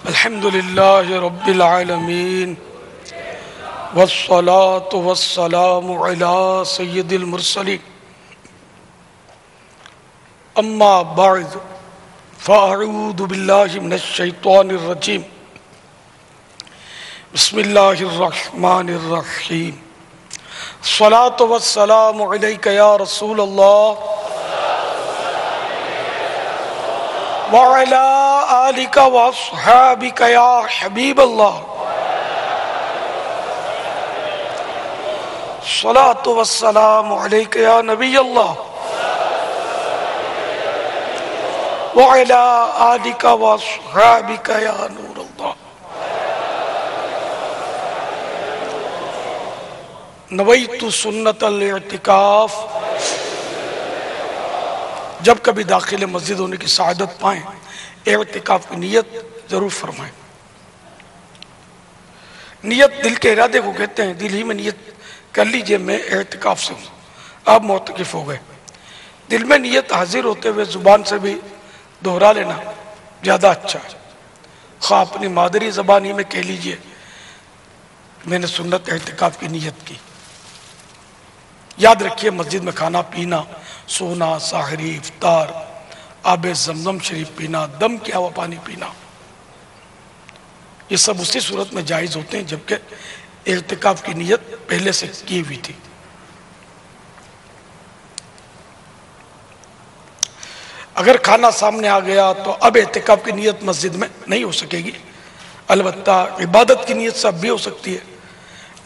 الحمد لله رب العالمين والصلاة والسلام على سيد المرسلين أما بعد فأعوذ بالله من الشيطان الرجيم بسم الله الرحمن الرحيم الصلاة والسلام عليك يا رسول الله وعلى آلك وأصحابك يا حبيب الله الصلاة والسلام عليك يا نبي الله وعلى آلك وأصحابك يا نور الله. نویت سنت الاعتکاف. جب کبھی داخل مسجد ہونے کی سعادت پائیں اعتکاف کی نیت ضرور فرمائیں. نیت دل کے ارادے کو کہتے ہیں. دل ہی میں نیت کر لیجئے میں اعتکاف سے ہوں. آپ معتکف ہو گئے. دل میں نیت حاضر ہوتے ہوئے زبان سے بھی دہرا لینا زیادہ اچھا ہے. خواہ اپنی مادری زبان ہی میں کہہ لیجئے میں نے سنت اعتکاف کی نیت کی. یاد رکھیے مسجد میں کھانا پینا، سونا، ساحری، افطار، آب زمزم شریف پینا، دم کیا ہوا پانی پینا، یہ سب اسی صورت میں جائز ہوتے ہیں جبکہ اعتکاف کی نیت پہلے سے کی ہوئی تھی. اگر کھانا سامنے آ گیا تو اب اعتکاف کی نیت مسجد میں نہیں ہو سکے گی. البتہ عبادت کی نیت سب بھی ہو سکتی ہے.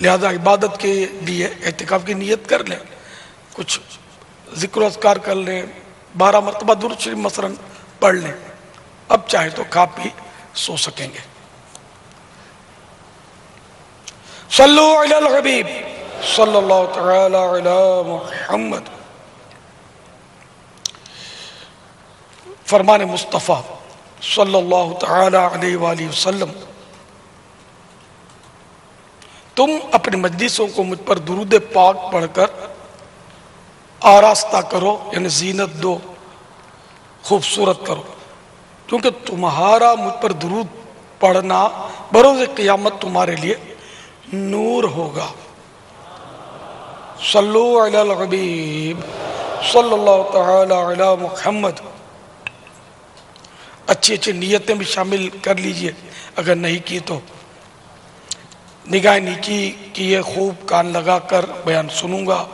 لہذا عبادت کے لیے اعتکاف کی نیت کر لیں، کچھ ذکر و اذکار کر لیں، 12 مرتبہ درود شریف مثلا پڑھ لیں. اب چاہے تو کھا پی سو سکیں گے. صلو علی الحبیب صلی اللہ تعالی علی محمد. فرمان مصطفیٰ صلی اللہ تعالی علیہ وآلہ وسلم: تم اپنی مجلسوں کو مجھ پر درود پاک پڑھ کر آراستہ کرو، یعنی زینت دو، خوبصورت کرو، کیونکہ تمہارا مجھ پر درود پڑھنا بروز قیامت تمہارے لیے نور ہوگا. صلو علی الحبیب صلی اللہ تعالی علی محمد. اچھی اچھی نیتیں بھی شامل کر لیجئے اگر نہیں کی تو. نگاہ نیکی کیے خوب کان لگا کر بیان سنوں گا،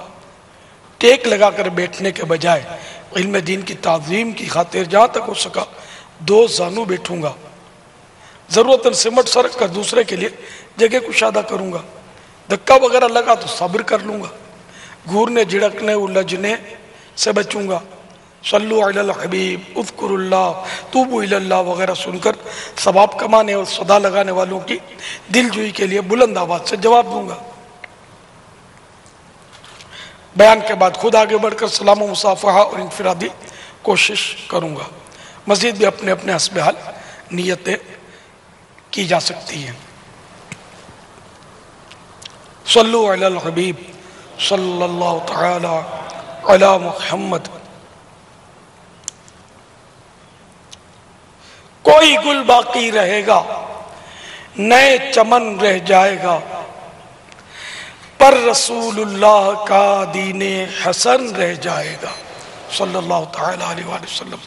ٹیک لگا کر بیٹھنے کے بجائے علم دین کی تعظیم کی خاطر جہاں تک ہو سکا 2 زانو بیٹھوں گا. ضرورتاً سمٹ سرک کر دوسرے کے لیے جگہ کشادہ کروں گا. دھکا وغیرہ لگا تو صبر کر لوں گا. گھورنے جھڑکنے الجھنے سے بچوں گا. صلو علی الحبیب، اذکر اللہ، توبوا الی اللہ وغیرہ سن کر ثواب کمانے اور صدا لگانے والوں کی دل جوئی کے لیے بلند آواز سے جواب دوں گا. بیان کے بعد خود آگے بڑھ کر سلام و مصافحہ اور انفرادی کوشش کروں گا. مزید بھی اپنے اپنے حسب حال نیتیں کی جا سکتی ہیں. صلو علی الحبیب صلی اللہ تعالی علی محمد. کوئی گل باقی رہے گا، نئے چمن رہ جائے گا، پر رسول اللہ کا دین حسن رہ جائے گا. صلی اللہ تعالی علیہ وآلہ وسلم.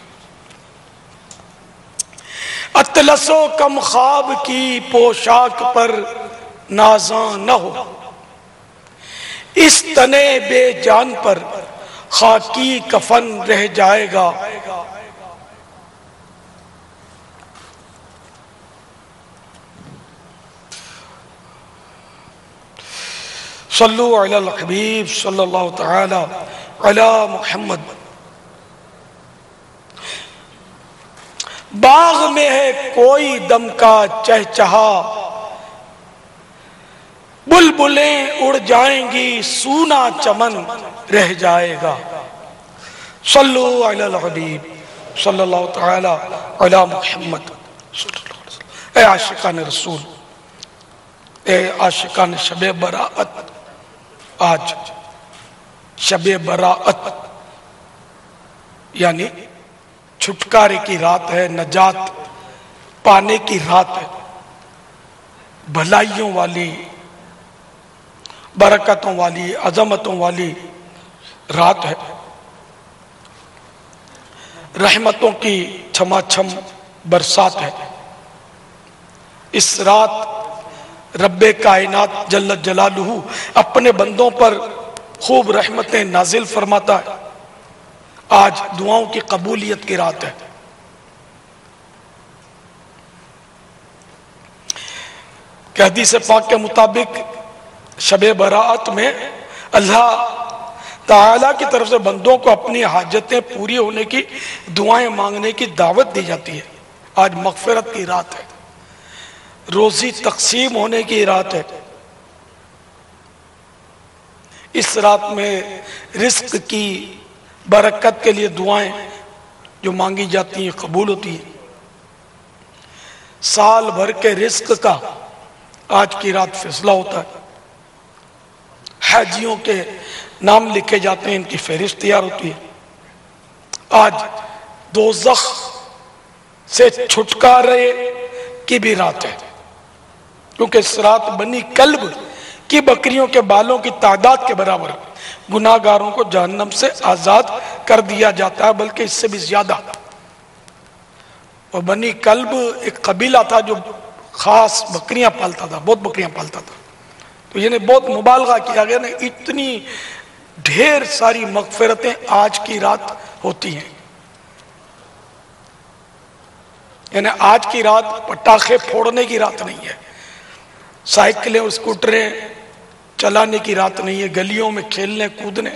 اطلس و کم خواب کی پوشاک پر نازاں نہ ہو، اس تنے بے جان پر خاکی کفن رہ جائے گا. صلو علی الحبیب صلی اللہ تعالی علی محمد. باغ میں ہے کوئی دم کا چہچہا، بلبلیں اڑ جائیں گی، سونا چمن رہ جائے گا. صلو علی الحبیب صلی اللہ تعالی علی محمد. اے عاشقان رسول، اے عاشقان شب براءت، آج شب براءت یعنی چھٹکارے کی رات ہے، نجات پانے کی رات ہے، بھلائیوں والی، برکتوں والی، عظمتوں والی رات ہے، رحمتوں کی چھما چھم برسات ہے۔ اس رات رب کائنات جل جلالہ اپنے بندوں پر خوب رحمتیں نازل فرماتا ہے۔ آج دعاؤں کی قبولیت کی رات ہے۔ کہ حدیث پاک کے مطابق شب برات میں اللہ تعالیٰ کی طرف سے بندوں کو اپنی حاجتیں پوری ہونے کی، دعائیں مانگنے کی دعوت دی جاتی ہے۔ آج مغفرت کی رات ہے، روزی تقسیم ہونے کی رات ہے۔ اس رات میں رزق کی برکت کے لیے دعائیں جو مانگی جاتی ہیں قبول ہوتی ہیں۔ سال بھر کے رزق کا آج کی رات فیصلہ ہوتا ہے۔ حاجیوں کے نام لکھے جاتے ہیں، ان کی فہرست تیار ہوتی ہے۔ آج دوزخ سے چھٹکارے کی بھی رات ہے، کیونکہ اس رات بنی کلب کی بکریوں کے بالوں کی تعداد کے برابر گناہگاروں کو جہنم سے آزاد کر دیا جاتا ہے، بلکہ اس سے بھی زیادہ۔ اور بنی کلب ایک قبیلہ تھا جو خاص بکریاں پالتا تھا، بہت بکریاں پالتا تھا۔ تو یہ بہت مبالغہ کیا گیا نا، اتنی ڈھیر ساری مغفرتیں آج کی رات ہوتی ہیں۔ یعنی آج کی رات پٹاخے پھوڑنے کی رات نہیں ہے، سائیکلیں اور سکوٹریں چلانے کی رات نہیں ہے، گلیوں میں کھیلنے کودنے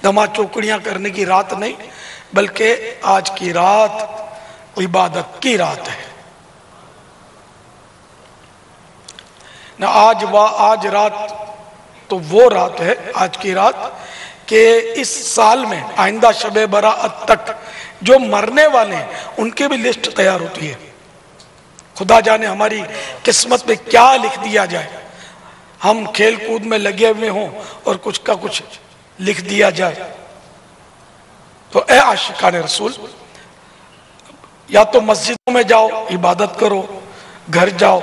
دھما چوکڑیاں کرنے کی رات نہیں، بلکہ آج کی رات عبادت کی رات ہے۔ نہ آج رات تو وہ رات ہے، آج کی رات، کہ اس سال میں آئندہ شب برات تک جو مرنے والے ہیں ان کی بھی لسٹ تیار ہوتی ہے۔ خدا جانے ہماری قسمت میں کیا لکھ دیا جائے، ہم کھیل کود میں لگے ہوئے ہوں اور کچھ کا کچھ لکھ دیا جائے۔ تو اے عاشقان رسول، یا تو مسجدوں میں جاؤ عبادت کرو، گھر جاؤ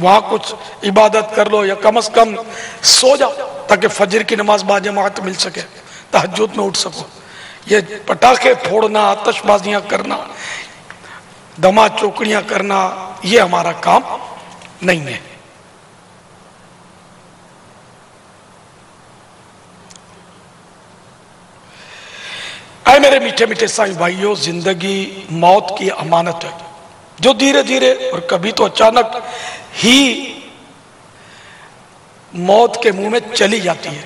وہاں کچھ عبادت کر لو، یا کم از کم سو جاؤ تاکہ فجر کی نماز باجماعت مل سکے، تہجد میں اٹھ سکو۔ یہ پٹاخے پھوڑنا، آتش بازیاں کرنا، دما چوکڑیاں کرنا، یہ ہمارا کام نہیں ہے۔ اے میرے میٹھے میٹھے سائیں بھائیوں، زندگی موت کی امانت ہے جو دھیرے دھیرے اور کبھی تو اچانک ہی موت کے منہ میں چلی جاتی ہے۔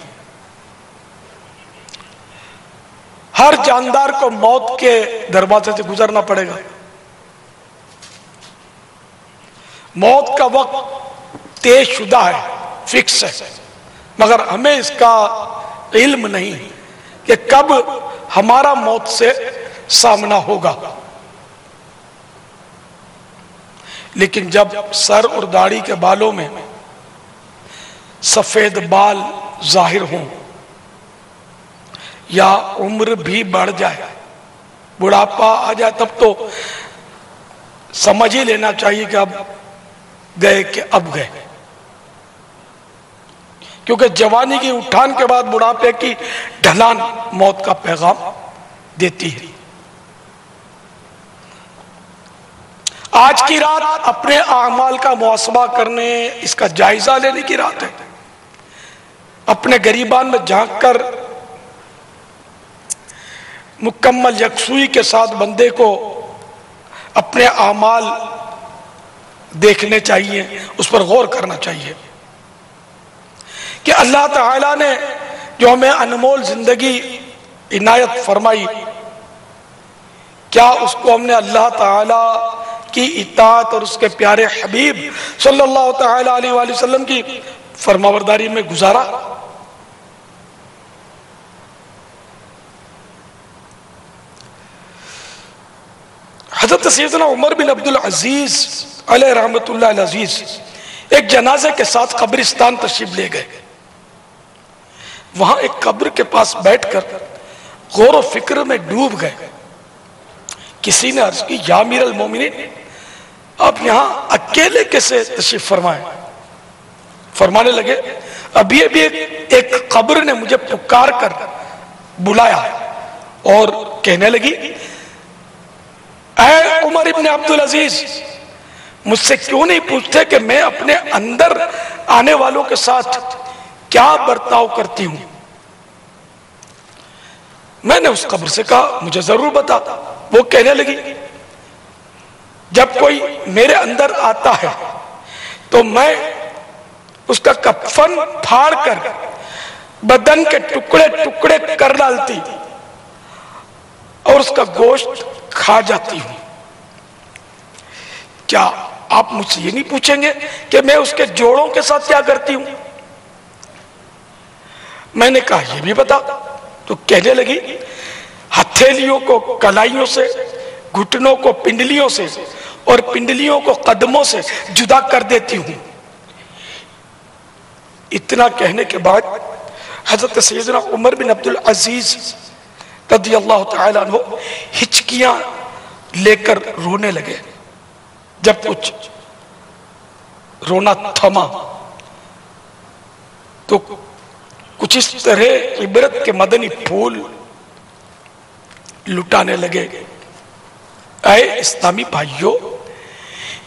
ہر جاندار کو موت کے دروازے سے گزرنا پڑے گا۔ موت کا وقت طے شدہ ہے، فکس ہے، مگر ہمیں اس کا علم نہیں کہ کب ہمارا موت سے سامنا ہوگا۔ لیکن جب سر اور داڑھی کے بالوں میں سفید بال ظاہر ہوں یا عمر بھی بڑھ جائے، بڑھاپا آ جائے، تب تو سمجھ ہی لینا چاہیے کہ اب گئے کہ اب گئے، کیونکہ جوانی کی اٹھان کے بعد بڑھاپے کی ڈھلان موت کا پیغام دیتی ہے۔ آج کی رات اپنے اعمال کا محاسبہ کرنے، اس کا جائزہ لینے کی رات ہے۔ اپنے گریبان میں جھانک کر مکمل یکسوئی کے ساتھ بندے کو اپنے اعمال دیکھنے چاہیے، اس پر غور کرنا چاہیے کہ اللہ تعالیٰ نے جو ہمیں انمول زندگی عنایت فرمائی، کیا اس کو ہم نے اللہ تعالیٰ کی اطاعت اور اس کے پیارے حبیب صلی اللہ تعالیٰ علیہ وآلہ وسلم کی فرمانبرداری میں گزارا؟ حضرت سیدنا عمر بن عبدالعزیز علیہ رحمت اللہ العزیز ایک جنازے کے ساتھ قبرستان تشریف لے گئے۔ وہاں ایک قبر کے پاس بیٹھ کر غور و فکر میں ڈوب گئے۔ کسی نے عرض کی، یا امیر المومنین، اب یہاں اکیلے کیسے تشریف فرمائیں؟ فرمانے لگے ابھی ابھی ایک قبر نے مجھے پکار کر بلایا اور کہنے لگی اے عمر ابن عبدالعزیز، مجھ سے کیوں نہیں پوچھتے کہ میں اپنے اندر آنے والوں کے ساتھ کیا برتاؤ کرتی ہوں؟ میں نے اس قبر سے کہا مجھے ضرور بتا۔ وہ کہنے لگی جب کوئی میرے اندر آتا ہے تو میں اس کا کفن پھاڑ کر بدن کے ٹکڑے ٹکڑے کر ڈالتی اور اس کا گوشت کھا جاتی ہوں۔ کیا آپ مجھ سے یہ نہیں پوچھیں گے کہ میں اس کے جوڑوں کے ساتھ کیا کرتی ہوں؟ میں نے کہا یہ بھی بتا۔ تو کہنے لگی ہتھیلیوں کو کلائیوں سے، گھٹنوں کو پنڈلیوں سے اور پنڈلیوں کو قدموں سے جدا کر دیتی ہوں۔ اتنا کہنے کے بعد حضرت سیدنا عمر بن عبدالعزیز رضی اللہ تعالی عنہ ہچکیاں لے کر رونے لگے۔ جب کچھ رونا تھما تو کچھ اس طرح عبرت کے مدنی پھول لٹانے لگے۔ اے اسلامی بھائیوں،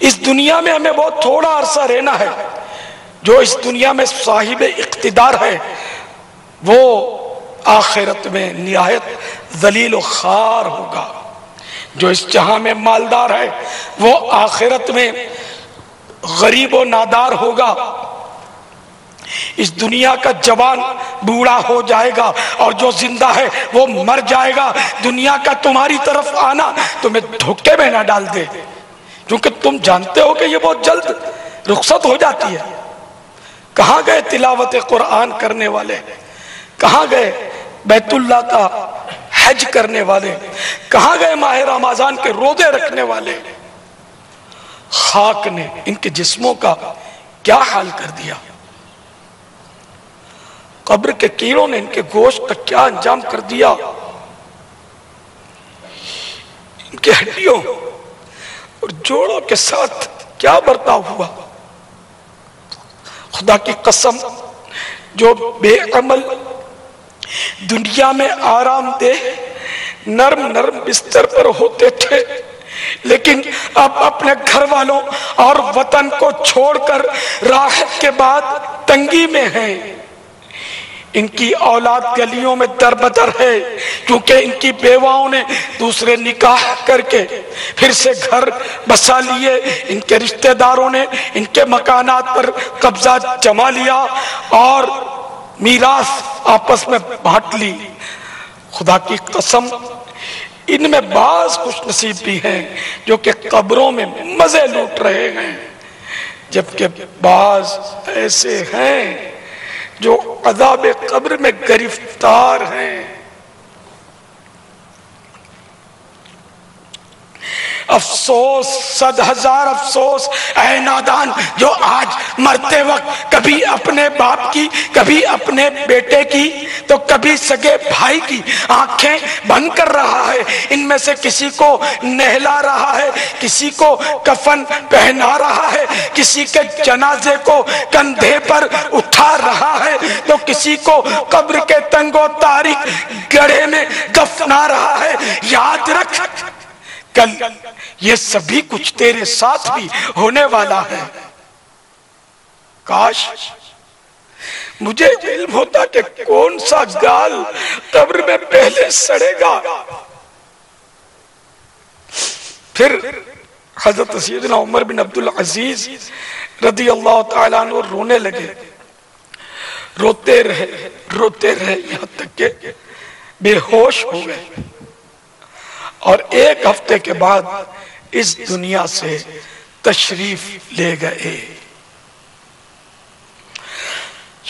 اس دنیا میں ہمیں بہت تھوڑا عرصہ رہنا ہے۔ جو اس دنیا میں صاحب اقتدار ہے وہ آخرت میں نہایت ذلیل و خوار ہوگا۔ جو اس جہاں میں مالدار ہے وہ آخرت میں غریب و نادار ہوگا۔ اس دنیا کا جوان بوڑھا ہو جائے گا اور جو زندہ ہے وہ مر جائے گا۔ دنیا کا تمہاری طرف آنا تمہیں دھوکے میں نہ ڈال دے، کیونکہ تم جانتے ہو کہ یہ بہت جلد رخصت ہو جاتی ہے۔ کہاں گئے تلاوت قرآن کرنے والے؟ کہاں گئے بیت اللہ کا حج کرنے والے؟ کہاں گئے ماہ رمضان کے روزے رکھنے والے؟ خاک نے ان کے جسموں کا کیا حال کر دیا؟ قبر کے کیڑوں نے ان کے گوشت کا کیا انجام کر دیا؟ ان کے ہڈیوں اور جوڑوں کے ساتھ کیا برتاؤ ہوا؟ خدا کی قسم، جو بے عمل دنیا میں آرام دہ نرم نرم بستر پر ہوتے تھے، لیکن اب اپنے گھر والوں اور وطن کو چھوڑ کر راحت کے بعد تنگی میں ہیں۔ ان کی اولاد گلیوں میں دربدر ہے، کیونکہ ان کی بیواؤں نے دوسرے نکاح کر کے پھر سے گھر بسا لیے۔ ان کے رشتہ داروں نے ان کے مکانات پر قبضہ جما لیا اور میراث آپس میں بانٹ لی۔ خدا کی قسم، ان میں بعض خوش نصیب بھی ہیں جو کہ قبروں میں مزے لوٹ رہے ہیں، جبکہ بعض ایسے ہیں جو عذاب قبر میں گرفتار ہیں۔ افسوس، 100,000 افسوس اے نادان، جو آج مرتے وقت کبھی اپنے باپ کی، کبھی اپنے بیٹے کی، تو کبھی سگے بھائی کی آنکھیں بند کر رہا ہے۔ ان میں سے کسی کو نہلا رہا ہے، کسی کو کفن پہنا رہا ہے، کسی کے جنازے کو کندھے پر اٹھا رہا ہے، تو کسی کو قبر کے تنگ و تاریک گڑھے میں دفنا رہا ہے۔ یاد رکھ، کل یہ سبھی کچھ تیرے ساتھ بھی ہونے والا ہے۔ کاش مجھے علم ہوتا کہ کون سا گال قبر میں پہلے سڑے گا۔ پھر حضرت سیدنا عمر بن عبدالعزیز رضی اللہ تعالیٰ عنہ رونے لگے۔ روتے رہے یہاں تک کہ بے ہوش ہو گئے، اور 1 ہفتے کے بعد اس دنیا سے تشریف لے گئے۔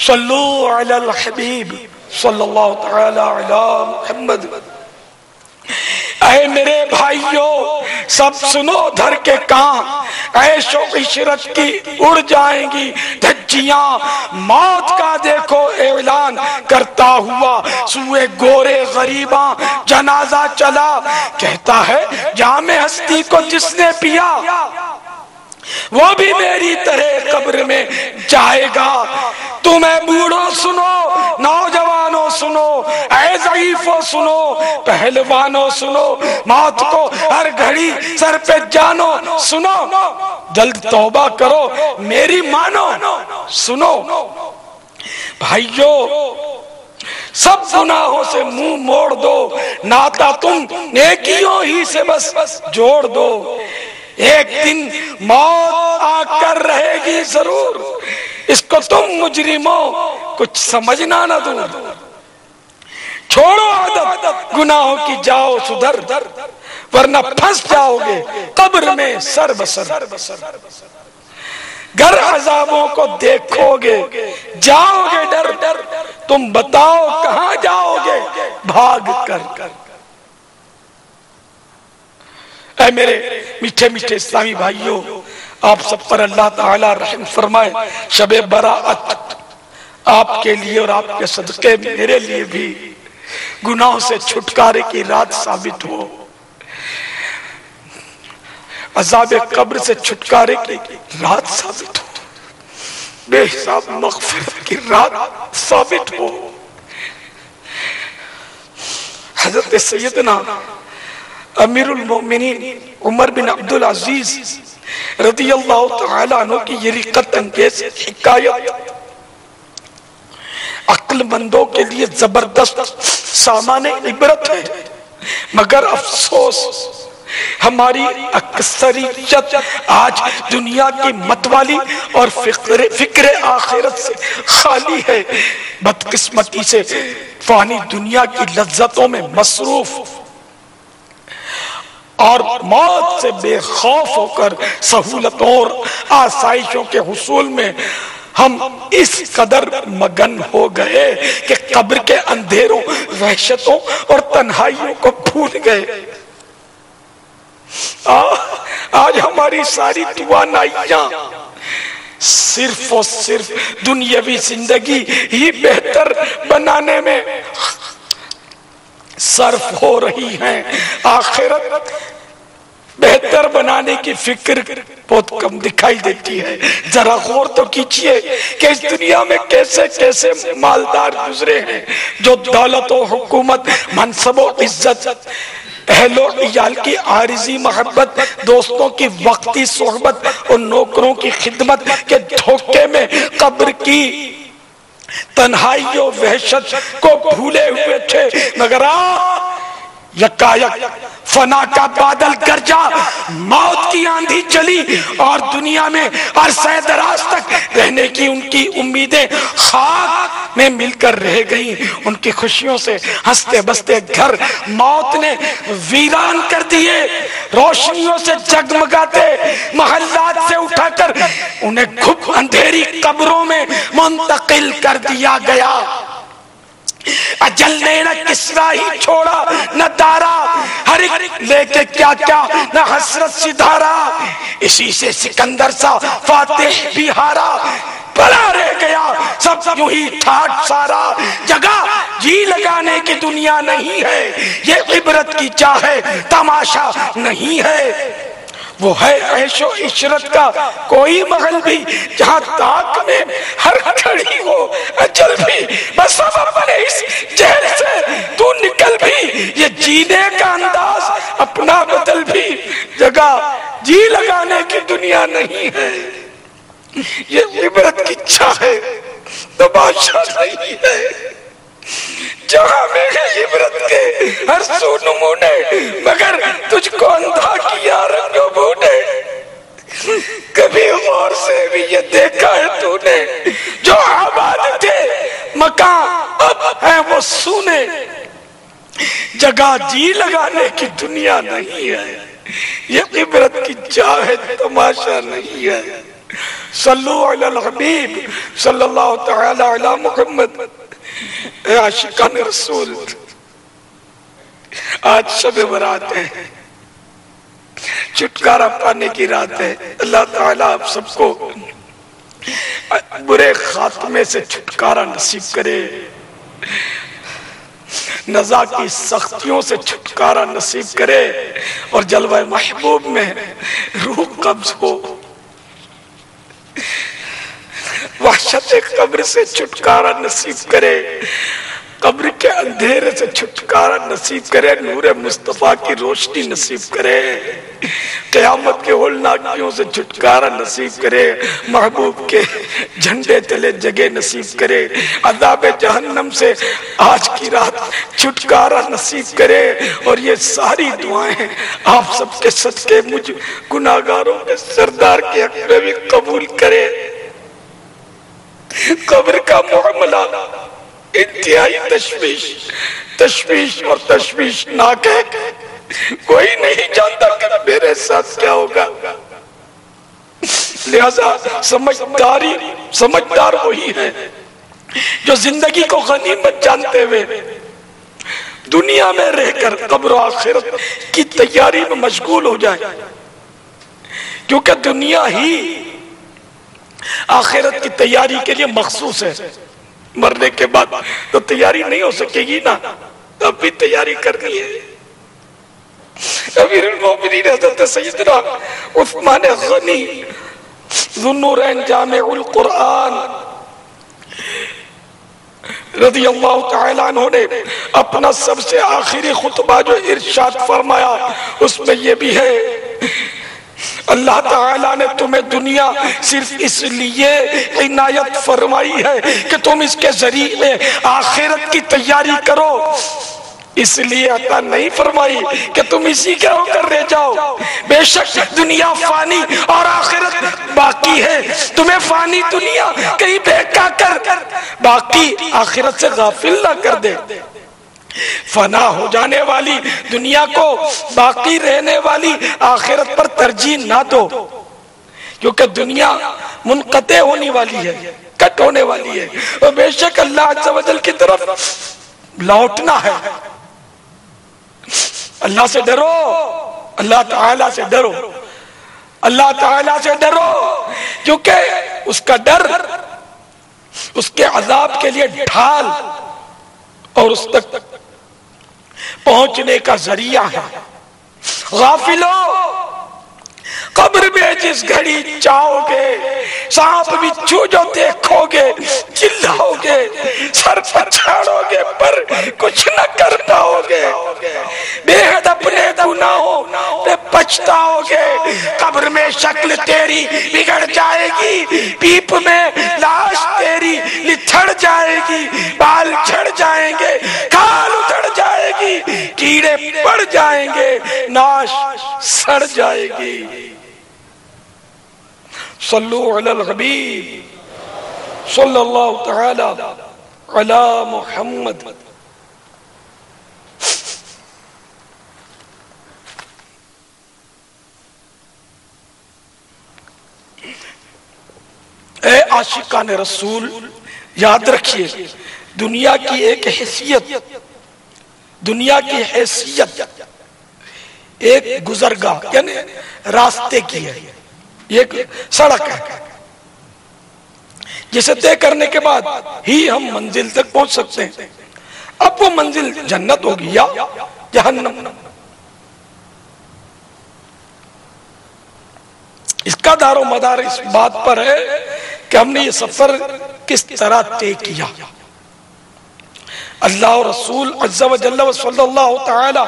صلو علی الحبیب صلی اللہ تعالی علی محمد۔ اے میرے بھائیوں، سب سنو دھر کے کان، عیش و عشرت کی اڑ جائیں گی دھجیاں، موت کا دیکھو اعلان کرتا ہوا سوئے گورے غریباں جنازہ چلا۔ کہتا ہے جام ہستی کو جس نے پیا، وہ بھی میری طرح قبر میں جائے گا۔ تمہیں بوڑھو سنو، نوجوانوں سنو، اے ضعیفوں سنو، پہلوانوں سنو، موت کو ہر گھڑی سر پہ جانو سنو، جلد توبہ کرو میری مانو سنو۔ بھائیو، سب گناہوں سے منہ موڑ دو، ناتا تم نیکیوں ہی سے بس جوڑ دو۔ ایک دن موت آ کر رہے گی ضرور، اس کو تم مجرموں کچھ سمجھنا نہ دور۔ چھوڑو عادت گناہوں کی، جاؤ سدھر، ورنہ پھنس جاؤ گے قبر میں سر بسر۔ گر عذابوں کو دیکھو گے جاؤ گے ڈر، تم بتاؤ کہاں جاؤ گے بھاگ کر۔ اے میرے میٹھے میٹھے اسلامی بھائیوں، آپ سب پر اللہ تعالی رحم فرمائے۔ شب برات آپ کے لیے اور آپ کے صدقے میرے لیے بھی گناہوں سے چھٹکارے کی رات ثابت ہو، عذاب قبر سے چھٹکارے کی رات ثابت ہو، بے حساب مغفرت کی رات ثابت ہو۔ حضرت سیدنا امیر المومنین عمر بن عبدالعزیز رضی اللہ تعالیٰ عنہ کی یہ رقت انگیز حکایت عقل مندوں کے لیے زبردست سامان عبرت ہے، مگر افسوس ہماری اکثریت آج دنیا کی متوالی اور فکر آخرت سے خالی ہے، بدقسمتی سے فانی دنیا کی لذتوں میں مصروف اور موت سے بے خوف ہو کر سہولتوں اور آسائشوں کے حصول میں ہم اس قدر مگن ہو گئے کہ قبر کے اندھیروں، وحشتوں اور تنہائیوں کو بھول گئے۔ آج ہماری ساری توانائیاں صرف اور صرف دنیاوی زندگی ہی بہتر بنانے میں صرف ہو رہی ہیں، آخرت بہتر بنانے کی فکر بہت کم دکھائی دیتی ہے۔ ذرا غور تو کیجئے کہ اس دنیا میں کیسے کیسے مالدار گزرے ہیں جو دولت و حکومت، منصب و عزت، اہل و عیال کی عارضی محبت، دوستوں کی وقتی صحبت اور نوکروں کی خدمت کے دھوکے میں قبر کی تنہائی و وحشت کو بھولے ہوئے تھے، مگر یکایک فنا کا بادل گرجا، موت کی آندھی چلی اور دنیا میں عرصہ دراز تک رہنے کی ان کی امیدیں خاک میں مل کر رہ گئیں۔ ان کی خوشیوں سے ہنستے بستے گھر موت نے ویران کر دیے، روشنیوں سے جگمگاتے محلات سے اٹھا کر انہیں گھپ اندھیری قبروں میں منتقل کر دیا گیا۔ اجل نے نہ کسرا ہی چھوڑا نہ دارا، ہر ایک لے کے کیا کیا نہ حسرت سی دھارا، اسی سے سکندر سا فاتح بھی ہارا، بلا رہ گیا سب یوں ہی ٹھاٹ سارا۔ جگہ جی لگانے کی دنیا نہیں ہے، یہ عبرت کی چاہے تماشا نہیں ہے۔ وہ ہے عیش و عشرت کا کوئی محل بھی جہاں طاق میں ہر کھڑی ہو اجل بھی، بس اب اپنے اس جہل سے تو نکل بھی، یہ جینے کا انداز اپنا بدل بھی۔ جگہ جی لگانے کی دنیا نہیں ہے، یہ عبرت کی چاہے تماشا نہیں ہے۔ جہاں میرے عبرت کے ہر سو نمونے، مگر تجھ کو اندھا کیا رنگ و بونے۔ کبھی غور سے بھی یہ دیکھا ہے تو نے، جو آباد تھے مکان اب ہے وہ سونے۔ جگہ جی لگانے کی دنیا نہیں ہے، یہ عبرت کی چاہے تماشا نہیں ہے۔ صلو علی الحبیب صلی اللہ تعالی علی محمد۔ اے عاشقان رسول، آج شب برات ہے، چھٹکارا پانے کی رات ہے۔ اللہ تعالیٰ آپ سب کو برے خاتمے سے چھٹکارا نصیب کرے، نزا کی سختیوں سے چھٹکارا نصیب کرے، اور جلوہ محبوب میں روح قبض ہو۔ وحشت قبر سے چھٹکارا نصیب کرے، قبر کے اندھیرے سے چھٹکارا نصیب کرے، نور مصطفیٰ کی روشنی نصیب کرے، قیامت کے ہولناکیوں سے چھٹکارا نصیب کرے، محبوب کے جھنڈے تلے جگہ نصیب کرے، عذاب جہنم سے آج کی رات چھٹکارا نصیب کرے۔ اور یہ ساری دعائیں آپ سب کے صدقے مجھ گناہگاروں کے سردار کے حق میں بھی قبول کرے۔ قبر کا معاملہ انتہائی تشویش اور تشویشناک ہے، کوئی نہیں جانتا کہ میرے ساتھ کیا ہوگا۔ لہذا سمجھدار وہی ہے جو زندگی کو غنیمت جانتے ہوئے دنیا میں رہ کر قبر و آخرت کی تیاری میں مشغول ہو جائے، کیونکہ دنیا ہی آخرت کی تیاری کے لیے مخصوص ہے۔ مرنے کے بعد تو تیاری نہیں ہو سکے گی نا، اب بھی تیاری کرنی ہے۔ امیر المومنین حضرت سیدنا عثمان غنی ذو النورین جامع القرآن رضی اللہ تعالی عنہ نے اپنا سب سے آخری خطبہ جو ارشاد فرمایا اس میں یہ بھی ہے، اللہ تعالیٰ نے تمہیں دنیا صرف اس لیے عنایت فرمائی ہے کہ تم اس کے ذریعے آخرت کی تیاری کرو، اس لیے عطا نہیں فرمائی کہ تم اسی کے ہو کر رہ جاؤ۔ بے شک دنیا فانی اور آخرت باقی ہے، تمہیں فانی دنیا کہیں بہکا کر باقی آخرت سے غافل نہ کر دے۔ فنا ہو جانے والی دنیا کو باقی رہنے والی آخرت پر ترجیح نہ دو، کیونکہ دنیا منقطع ہونے والی ہے، کٹ ہونے والی ہے، اور بے شک اللہ عز و جل کی طرف لوٹنا ہے۔ اللہ سے ڈرو، اللہ تعالیٰ سے ڈرو، اللہ تعالیٰ سے ڈرو، کیونکہ اس کا ڈر اس کے عذاب کے لیے ڈھال اور اس تک پہنچنے کا ذریعہ ہے۔ غافلو، قبر میں جس گھڑی چاہو گے، سانپ بچھو جو دیکھو گے، چلاؤ گے، سر پچھاڑو گے، پر کچھ نہ کر پاؤ گے، بے حد اپنے گناہوں پہ پچھتاؤ گے۔ قبر میں شکل تیری بگڑ جائے گی، پیپ میں لاش تیری لتھڑ جائے گی، بال جھڑ جائیں گے، کھال اتر جائے گی، کیڑے پڑ جائیں گے، ناش سڑ جائے گی۔ صلو علی الحبیب صلی اللہ تعالی علی محمد۔ اے عاشقان رسول، یاد رکھیے دنیا کی ایک حیثیت، دنیا کی حیثیت ایک گزرگاہ یعنی راستے کی ہے، ایک سڑک ہے جسے طے کرنے کے بعد ہی ہم منزل تک پہنچ سکتے ہیں۔ اب وہ منزل جنت ہوگی یا جہنم، اس کا دار و مدار اس بات پر ہے کہ ہم نے یہ سفر کس طرح طے کیا۔ اللہ اور رسول عز و جل و صلی اللہ تعالی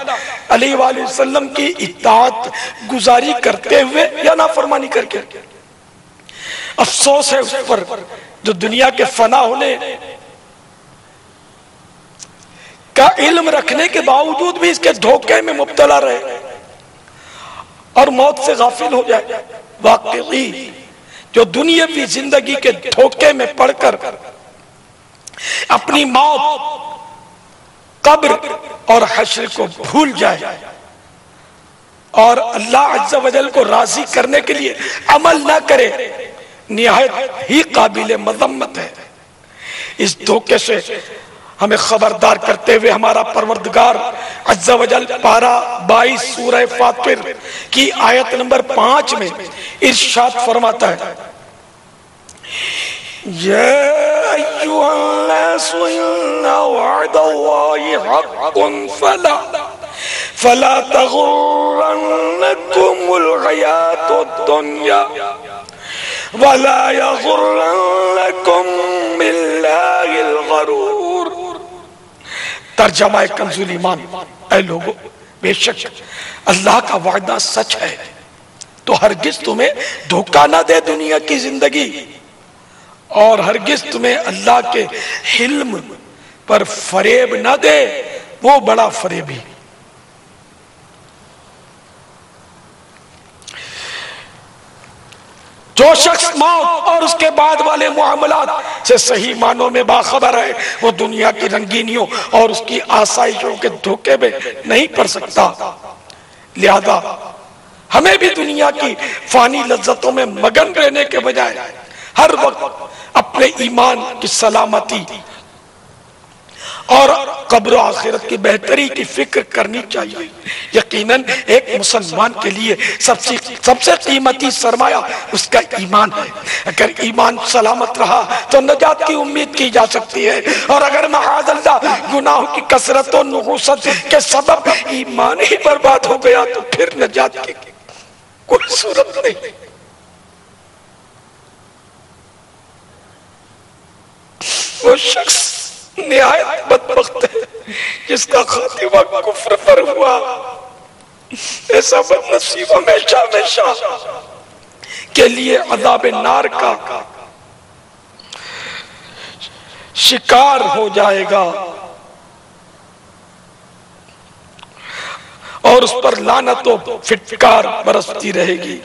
علیہ وآلہ وسلم کی اطاعت گزاری کرتے ہوئے یا نافرمانی کر کے۔ افسوس ہے اس پر جو دنیا کے فنا ہونے کا علم رکھنے کے باوجود بھی اس کے دھوکے میں مبتلا رہے اور موت سے غافل ہو جائے۔ واقعی جو دنیاوی زندگی کے دھوکے میں پڑ کر اپنی موت، قبر اور حشر کو بھول جائے اور اللہ عز و جل کو راضی کرنے کے لیے عمل نہ کرے، نہایت ہی قابل مذمت ہے۔ اس دھوکے سے ہمیں خبردار کرتے ہوئے ہمارا پروردگار عز و جل پارہ 22 سورہ فاطر کی آیت نمبر 5 میں ارشاد فرماتا ہے، یا ایوہا الناس ان وعد اللہ حق فلا تغرنکم الحیات الدنیا وَلَا يَغُرَّنَّكُمْ بِاللَّهِ الْغَرُورُ۔ ترجمہ کنز ایمان، اے لوگو بے شک اللہ کا وعدہ سچ ہے، تو ہرگز تمہیں دھوکہ نہ دے دنیا کی زندگی، اور ہرگز تمہیں اللہ کے حلم پر فریب نہ دے، وہ بڑا فریبی۔ جو شخص موت اور اس کے بعد والے معاملات سے صحیح معنوں میں باخبر ہے، وہ دنیا کی رنگینیوں اور اس کی آسائشوں کے دھوکے میں نہیں پڑ سکتا۔ لہذا ہمیں بھی دنیا کی فانی لذتوں میں مگن رہنے کے بجائے ہر وقت اپنے ایمان کی سلامتی اور قبر و آخرت کی بہتری کی فکر کرنی چاہیے۔ یقیناً ایک مسلمان کے لیے سب سے قیمتی سرمایہ اس کا ایمان ہے۔ اگر ایمان سلامت رہا تو نجات کی امید کی جا سکتی ہے، اور اگر معاذ اللہ گناہوں کی کثرت و نحوست کے سبب ایمان ہی برباد ہو گیا تو پھر نجات کی کوئی صورت نہیں۔ وہ شخص نہایت بدبخت ہے جس کا خاتمہ کفر پر ہوا۔ ایسا بدنصیب ہمیشہ ہمیشہ کے لیے عذاب نار کا شکار ہو جائے گا، اور اس پر لعنت و فٹکار برستی رہے گی،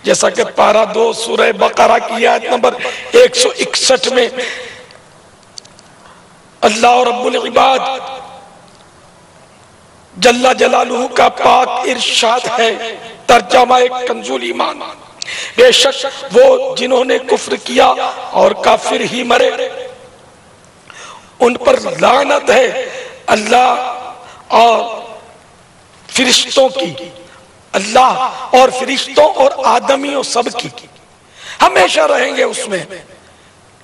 جیسا کہ پارہ 2 سورہ بقرہ کی آیت نمبر 161 میں اللہ رب العباد جل جلالہ کا پاک ارشاد ہے۔ ترجمہ کنز ایمان، بے شک وہ جنہوں نے کفر کیا اور کافر ہی مرے، ان پر لعنت ہے اللہ اور فرشتوں کی، اللہ اور فرشتوں اور آدمیوں سب کی، ہمیشہ رہیں گے اس میں،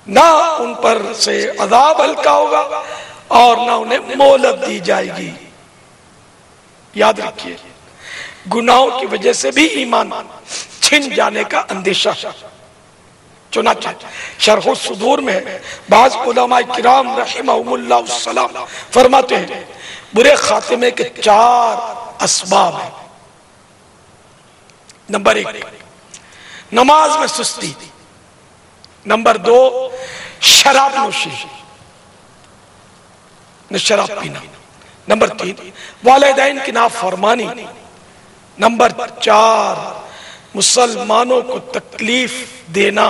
نہ ان پر سے عذاب ہلکا ہوگا اور نہ انہیں مہلت دی جائے گی۔ یاد رکھیے، گناہوں کی وجہ سے بھی ایمان چھن جانے کا اندیشہ۔ چنانچہ شرح الصدور میں بعض علماء کرام رحمہم اللہ السلام فرماتے ہیں برے خاتمے کے 4 اسباب ہیں۔ نمبر 1، نماز میں سستی۔ نمبر 2، شراب نوشی، شراب پینا۔ نمبر 3، والدین کی نافرمانی۔ نمبر 4، مسلمانوں کو تکلیف دینا۔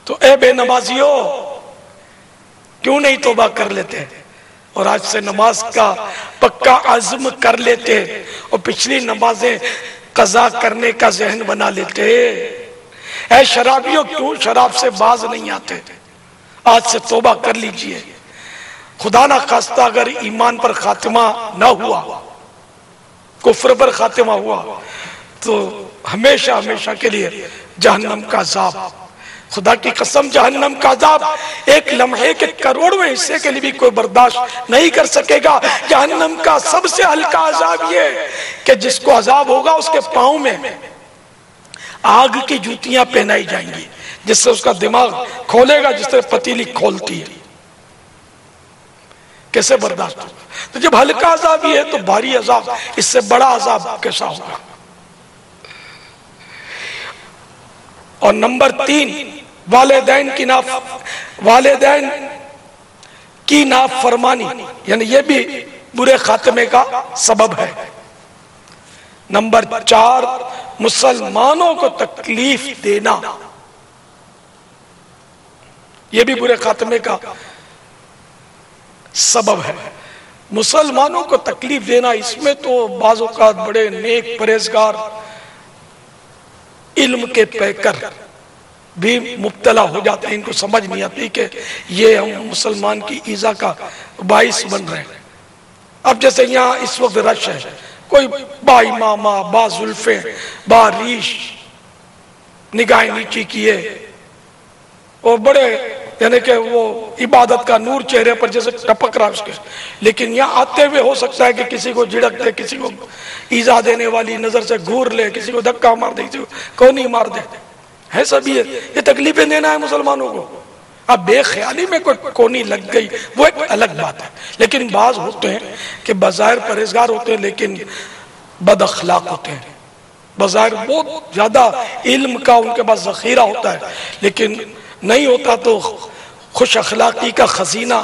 تو اے بے نمازیوں، کیوں نہیں توبہ کر لیتے اور آج سے نماز کا پکا عزم کر لیتے اور پچھلی نمازیں قضا کرنے کا ذہن بنا لیتے؟ اے شرابیوں، کیوں شراب سے باز نہیں آتے؟ آج سے توبہ کر لیجئے۔ خدا نہ خواستہ اگر ایمان پر خاتمہ نہ ہوا، کفر پر خاتمہ ہوا، تو ہمیشہ ہمیشہ کے لیے جہنم کا عذاب، خدا کی قسم جہنم کا عذاب ایک لمحے کے کروڑویں حصے کے لیے بھی کوئی برداشت نہیں کر سکے گا۔ جہنم کا سب سے ہلکا عذاب یہ کہ جس کو عذاب ہوگا اس کے پاؤں میں آگ کی جوتیاں پہنائی جائیں گی، جس سے اس کا دماغ کھولے گا جس طرح پتیلی کھولتی ہے۔ کیسے برداشت ہوگا؟ تو جب ہلکا عذاب یہ ہے تو بھاری عذاب، اس سے بڑا عذاب کیسا ہوگا؟ اور نمبر 3، والدین کی نافرمانی، یعنی یہ بھی برے خاتمے کا سبب ہے۔ نمبر 4، مسلمانوں کو تکلیف دینا، یہ بھی برے خاتمے کا سبب ہے۔ مسلمانوں کو تکلیف دینا، اس میں تو بعض اوقات بڑے نیک پرہیزگار علم کے پیکر بھی مبتلا ہو جاتے ہیں، ان کو سمجھ نہیں آتی کہ یہ ہم مسلمان کی ایذا کا باعث بن رہے ہیں۔ اب جیسے یہاں اس وقت رش ہے، کوئی با امامہ، با زلفیں، با ریش، نگاہیں نیچی کیے اور بڑے یعنی کہ وہ عبادت کا نور چہرے پر جیسے ٹپک رہا اس کے، لیکن یہاں آتے ہوئے ہو سکتا ہے کہ کسی کو جھڑک دے، کسی کو ایذا دینے والی نظر سے گھور لے، کسی کو دھکا مار دے، کسی کو کونی مار دے، ہے سب یہ تکلیفیں دینا ہے مسلمانوں کو۔ اب بے خیالی میں کوئی کونی لگ گئی وہ ایک الگ بات ہے، لیکن بعض ہوتے ہیں کہ بظاہر پرہیزگار ہوتے ہیں لیکن بد اخلاق ہوتے ہیں، بظاہر بہت زیادہ علم کا ان کے پاس ذخیرہ ہوتا ہے لیکن نہیں ہوتا تو خوش اخلاقی کا خزینہ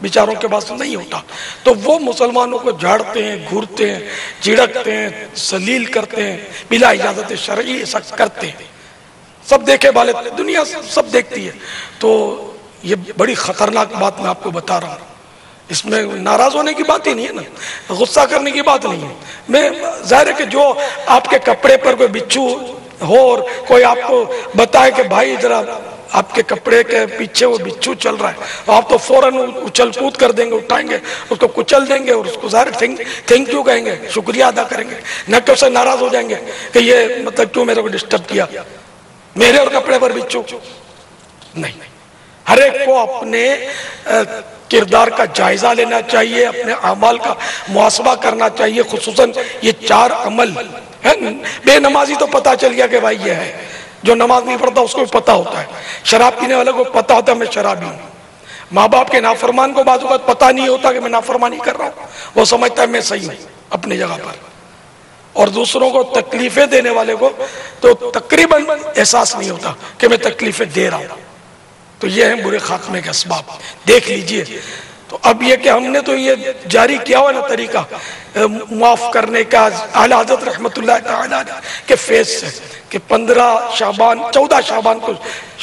بیچاروں کے پاس نہیں ہوتا، تو وہ مسلمانوں کو جھاڑتے ہیں، گھورتے ہیں، جھڑکتے ہیں، ذلیل کرتے ہیں، بلا اجازت شرعی ایسا کرتے ہیں، سب دیکھے والے دنیا سب دیکھتی ہے۔ تو یہ بڑی خطرناک بات میں آپ کو بتا رہا ہوں، اس میں ناراض ہونے کی بات ہی نہیں ہے نا، غصہ کرنے کی بات نہیں ہے۔ میں ظاہر ہے کہ جو آپ کے کپڑے پر کوئی بچھو ہو اور کوئی آپ کو بتائے کہ بھائی ذرا آپ کے کپڑے کے پیچھے وہ بچھو چل رہا ہے، آپ تو فوراً اچھل کود کر دیں گے، اٹھائیں گے، اس کو کچل دیں گے اور اس کو ظاہر تھینک یو کہیں گے، شکریہ ادا کریں گے، نہ کہ اس سے ناراض ہو جائیں گے کہ یہ مطلب کیوں میرے کو ڈسٹرب کیا، میرے اور کپڑے پر بچھو نہیں۔ ہر ایک کو اپنے کردار کا جائزہ لینا چاہیے، اپنے اعمال کا محاسبہ کرنا چاہیے، خصوصاً یہ 4 عمل ہے۔ بے نمازی تو پتا چل گیا کہ بھائی یہ ہے، جو نماز نہیں پڑھتا اس کو بھی پتا ہوتا ہے، شراب پینے والے کو پتا ہوتا ہے میں شرابی ہوں، ماں باپ کے نافرمان کو بعض اوقات پتا نہیں ہوتا کہ میں نافرمانی کر رہا ہوں، وہ سمجھتا ہے میں صحیح ہوں اپنی جگہ پر، اور دوسروں کو تکلیفیں دینے والے کو تو تقریباً احساس نہیں ہوتا کہ میں تکلیفیں دے رہا ہوں۔ تو یہ ہیں برے خاتمے کے اسباب، دیکھ لیجئے۔ تو اب یہ کہ ہم نے تو یہ جاری کیا ہوا نا طریقہ معاف کرنے کا، اعلیٰ حضرت رحمت اللہ تعالیٰ کے فیض سے، کہ 14 شعبان کو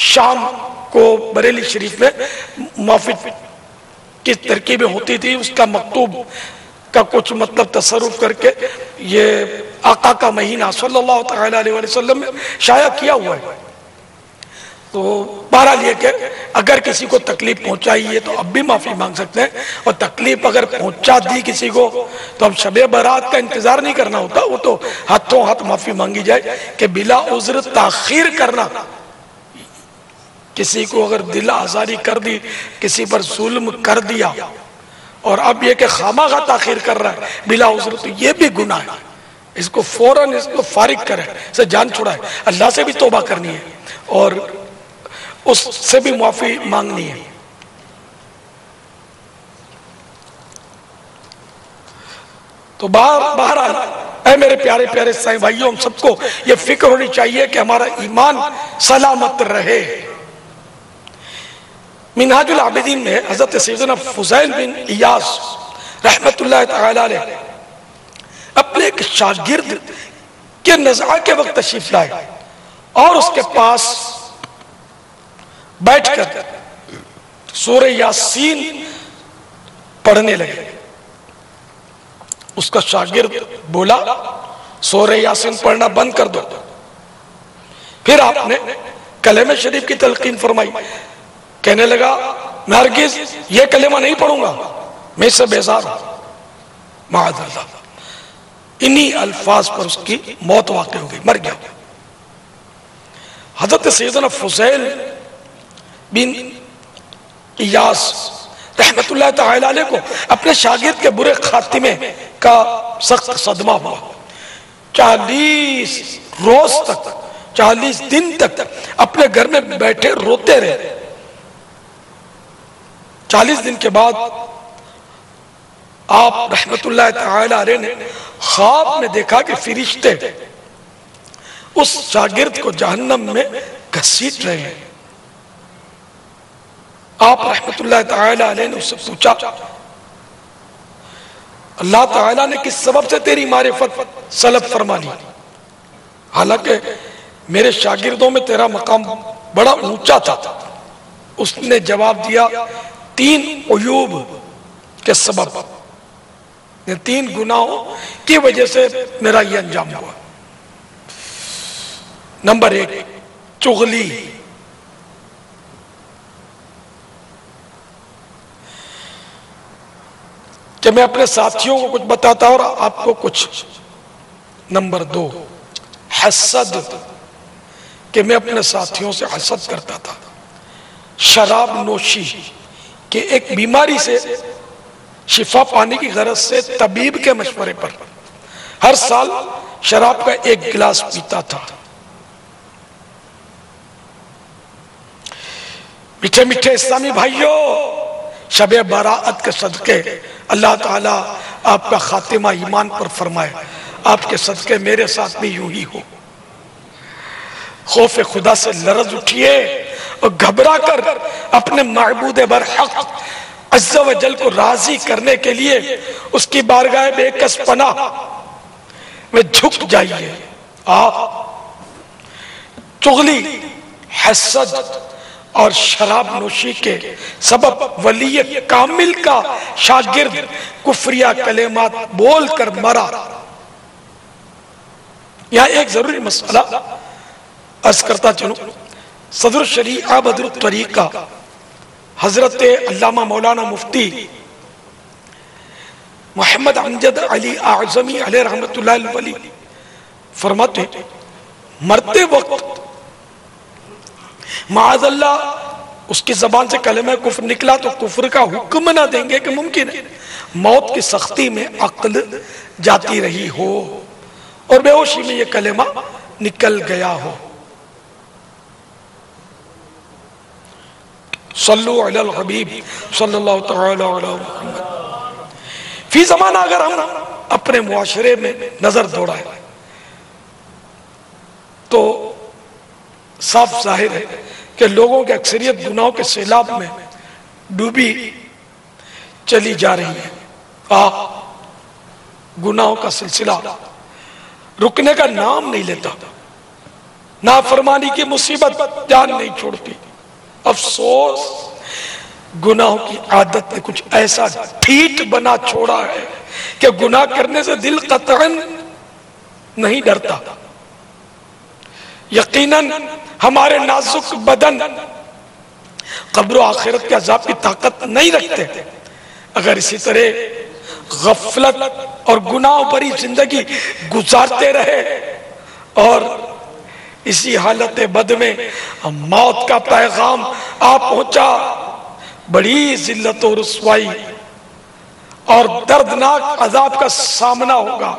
شام کو بریلی شریف میں معافی کی ترکیبیں ہوتی تھی، اس کا مکتوب کا کچھ مطلب تصرف کر کے یہ آقا کا مہینہ صلی اللہ تعالیٰ علیہ وسلم میں شائع کیا ہوا ہے۔ تو بہرحال یہ کہ اگر کسی کو تکلیف پہنچائی ہے تو اب بھی معافی مانگ سکتے ہیں، اور تکلیف اگر پہنچا دی کسی کو تو اب شب برات کا انتظار نہیں کرنا ہوتا، وہ تو ہاتھوں ہاتھ معافی مانگی جائے کہ بلا عذر تاخیر کرنا، کسی کو اگر دل آزاری کر دی، کسی پر ظلم کر دیا اور اب یہ کہ خامخواہ تاخیر کر رہا ہے بلا عذر، تو یہ بھی گناہ ہے، اس کو فوراً اس کو فارغ کرے، اسے جان چھڑائے، اللہ سے بھی توبہ کرنی ہے اور اس سے بھی معافی مانگنی ہے۔ تو بہرحال اے میرے پیارے پیارے سائیں بھائیوں، ہم سب کو یہ فکر ہونی چاہیے کہ ہمارا ایمان سلامت رہے۔ منہاج العابدین میں حضرت سیدنا فضیل بن ایاس رحمت اللہ تعالی علیہ اپنے ایک شاگرد کے نزعہ کے وقت تشریف لائے اور اس کے پاس بیٹھ کر سورہ یاسین پڑھنے لگے۔ اس کا شاگرد بولا سورہ یاسین پڑھنا بند کر دو۔ پھر آپ نے کلمہ شریف کی تلقین فرمائی، کہنے لگا میں ہرگز یہ کلمہ نہیں پڑھوں گا، میں اس سے بیزار ہوں، معاذ اللہ۔ انہی الفاظ پر اس کی موت واقع ہو گئی، مر گیا۔ حضرت سیدنا فضیل بن ایاس رحمت اللہ تعالی علیہ کو اپنے شاگرد کے برے خاتمے کا سخت صدمہ ہوا۔ 40 روز تک، 40 دن تک اپنے گھر میں بیٹھے روتے رہے۔ 40 دن کے بعد آپ رحمت اللہ تعالی علیہ نے خواب میں دیکھا کہ فرشتے اس شاگرد کو جہنم میں گھسیٹ رہے ہیں۔ آپ رحمت اللہ تعالی علیہ نے اس سے پوچھا اللہ تعالیٰ نے کس سبب سے تیری معرفت سلب فرما لی؟ حالانکہ میرے شاگردوں میں تیرا مقام بڑا اونچا تھا۔ اس نے جواب دیا 3 عیوب کے سبب، 3 گناہوں کی وجہ سے میرا یہ انجام ہوا۔ نمبر 1 چغلی، کہ میں اپنے ساتھیوں کو کچھ بتاتا اور آپ کو کچھ۔ نمبر 2 حسد، کہ میں اپنے ساتھیوں سے حسد کرتا تھا۔ شراب نوشی کہ ایک بیماری سے شفا پانے کی غرض سے طبیب کے مشورے پر ہر سال شراب کا ایک گلاس پیتا تھا۔ میٹھے میٹھے اسلامی بھائیوں، شب براءت کے صدقے اللہ تعالیٰ آپ کا خاتمہ ایمان پر فرمائے، آپ کے صدقے میرے ساتھ بھی یوں ہی ہو۔ خوف خدا سے لرز اٹھئے اور گھبرا کر اپنے معبود برحق عز و جل کو راضی کرنے کے لیے اس کی بارگاہ بے کس پناہ میں جھک جائیے۔ چغلی، حسد اور شراب نوشی کے سبب ولی کامل کا شاگرد کفریہ کلمات بول کر مرا۔ یہاں ایک ضروری مسئلہ عرض کرتا چلوں، صدر الشریعہ بدر الطریقہ حضرت علامہ مولانا مفتی محمد امجد علی اعظمی علیہ رحمت اللہ الولی فرماتے ہیں مرتے وقت معاذ اللہ اس کی زبان سے کلمہ کفر نکلا تو کفر کا حکم نہ دیں گے کہ ممکن ہے موت کی سختی میں عقل جاتی رہی ہو اور بے ہوشی میں یہ کلمہ نکل گیا ہو۔ صلو علی الحبیب صلی اللہ تعالی علی محمد۔ فی زمانہ اگر ہم اپنے معاشرے میں نظر دوڑائیں تو صاف ظاہر ہے کہ لوگوں کی اکثریت گناہوں کے سیلاب میں ڈوبی چلی جا رہی ہے۔ گناہوں کا سلسلہ رکنے کا نام نہیں لیتا، نافرمانی کی مصیبت جان نہیں چھوڑتی۔ افسوس گناہوں کی عادت نے کچھ ایسا ٹھیٹ بنا چھوڑا ہے کہ گناہ کرنے سے دل قطعاً نہیں ڈرتا۔ یقیناً ہمارے نازک بدن قبر و آخرت کے عذاب کی طاقت نہیں رکھتے۔ اگر اسی طرح غفلت اور گناہوں بھری زندگی گزارتے رہے اور اسی حالت بد میں موت کا پیغام آ پہنچا، بڑی ذلت و رسوائی اور دردناک عذاب کا سامنا ہوگا۔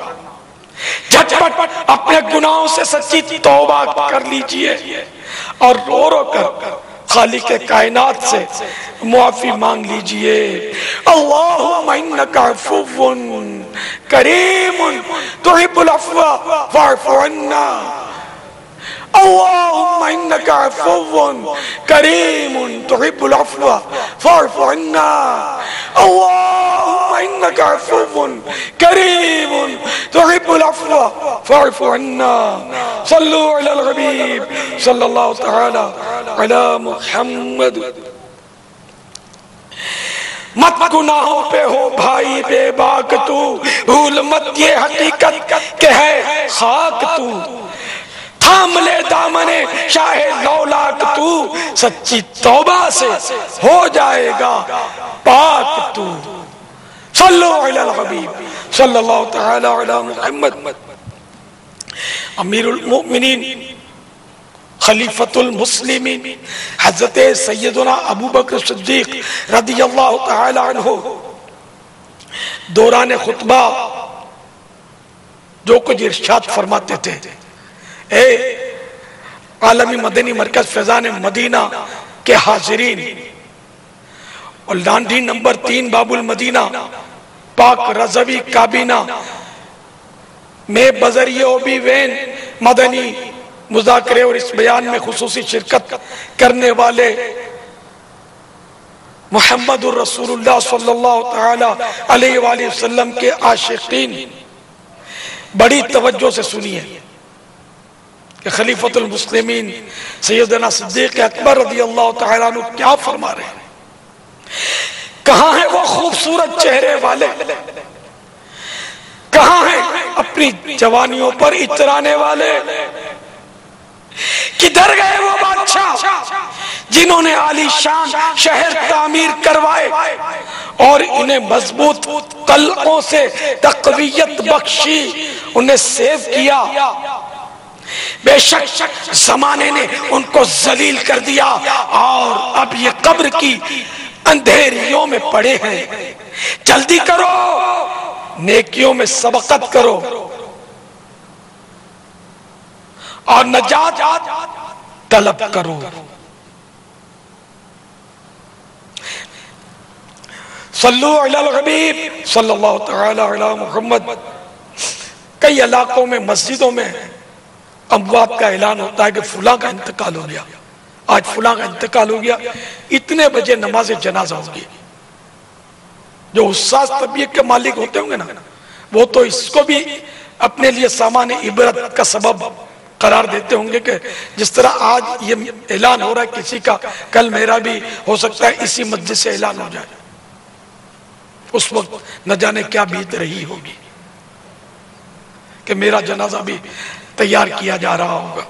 جھٹپٹ اپنے گناہوں سے سچی توبہ کر لیجئے اور رو رو کر خالق کائنات سے معافی مانگ لیجئے۔ اللہم انکا عفو کریم تحب العفو فاعف عنا۔ اللہم انکا عفو کریم تحب العفو فاعف عنا۔ اللہم انکا عفو کریم تحب العفو فاعف عنا۔ صلو علی الحبیب صلی اللہ تعالی علی محمد۔ مت گناہوں پہ ہو بھائی بے باک تو، بھول مت یہ حقیقت کہ ہے خاک تو، تھام لے دامنے شاہ لولاک تو، سچی توبہ سے ہو جائے گا پاک تو۔ صلو علی الحبیب صلی اللہ تعالی علی محمد۔ امیر المؤمنین خلیفۃ المسلمین حضرت سیدنا ابو بکر صدیق رضی اللہ تعالی عنہ دوران خطبہ جو کچھ ارشاد فرماتے تھے، اے عالمی مدنی مرکز فیضان مدینہ کے حاضرین اور لانڈھی نمبر 3 باب المدینہ پاک رضوی کابینہ میں بذریعہ اوبی وین مدنی مذاکرے اور اس بیان میں خصوصی شرکت کرنے والے محمد الرسول اللہ صلی اللہ تعالی علیہ وآلہ وسلم کے عاشقین بڑی توجہ سے سنیے کہ خلیفۃ المسلمین سیدنا صدیق اکبر رضی اللہ تعالیٰ عنہ کیا فرما رہے ہیں۔ کہاں ہیں وہ خوبصورت چہرے والے، کہاں ہیں اپنی جوانیوں پر اترانے والے، کدھر گئے وہ بادشاہ جنہوں نے عالی شان شہر تعمیر کروائے اور انہیں مضبوط قلعوں سے تقویت بخشی، انہیں سیو کیا۔ بے شک زمانے نے ان کو ذلیل کر دیا اور اب یہ قبر کی اندھیریوں میں پڑے ہیں. جلدی کرو، نیکیوں میں سبقت کرو اور نجات طلب کرو. صلو علی الحبیب صلی اللہ تعالی علی محمد. کئی علاقوں میں مسجدوں میں اموات کا اعلان ہوتا ہے کہ فلاں کا انتقال ہو گیا، آج فلاں کا انتقال ہو گیا، اتنے بجے نماز جنازہ ہوگی. جو حساس طبیعت کے مالک ہوتے ہوں گے نا، وہ تو اس کو بھی اپنے لیے سامان عبرت کا سبب قرار دیتے ہوں گے کہ جس طرح آج یہ اعلان ہو رہا ہے کسی کا، کل میرا بھی ہو سکتا ہے اسی مسجد سے اعلان ہو جائے. اس وقت نہ جانے کیا بیت رہی ہوگی کہ میرا جنازہ بھی تیار کیا جا رہا ہوگا.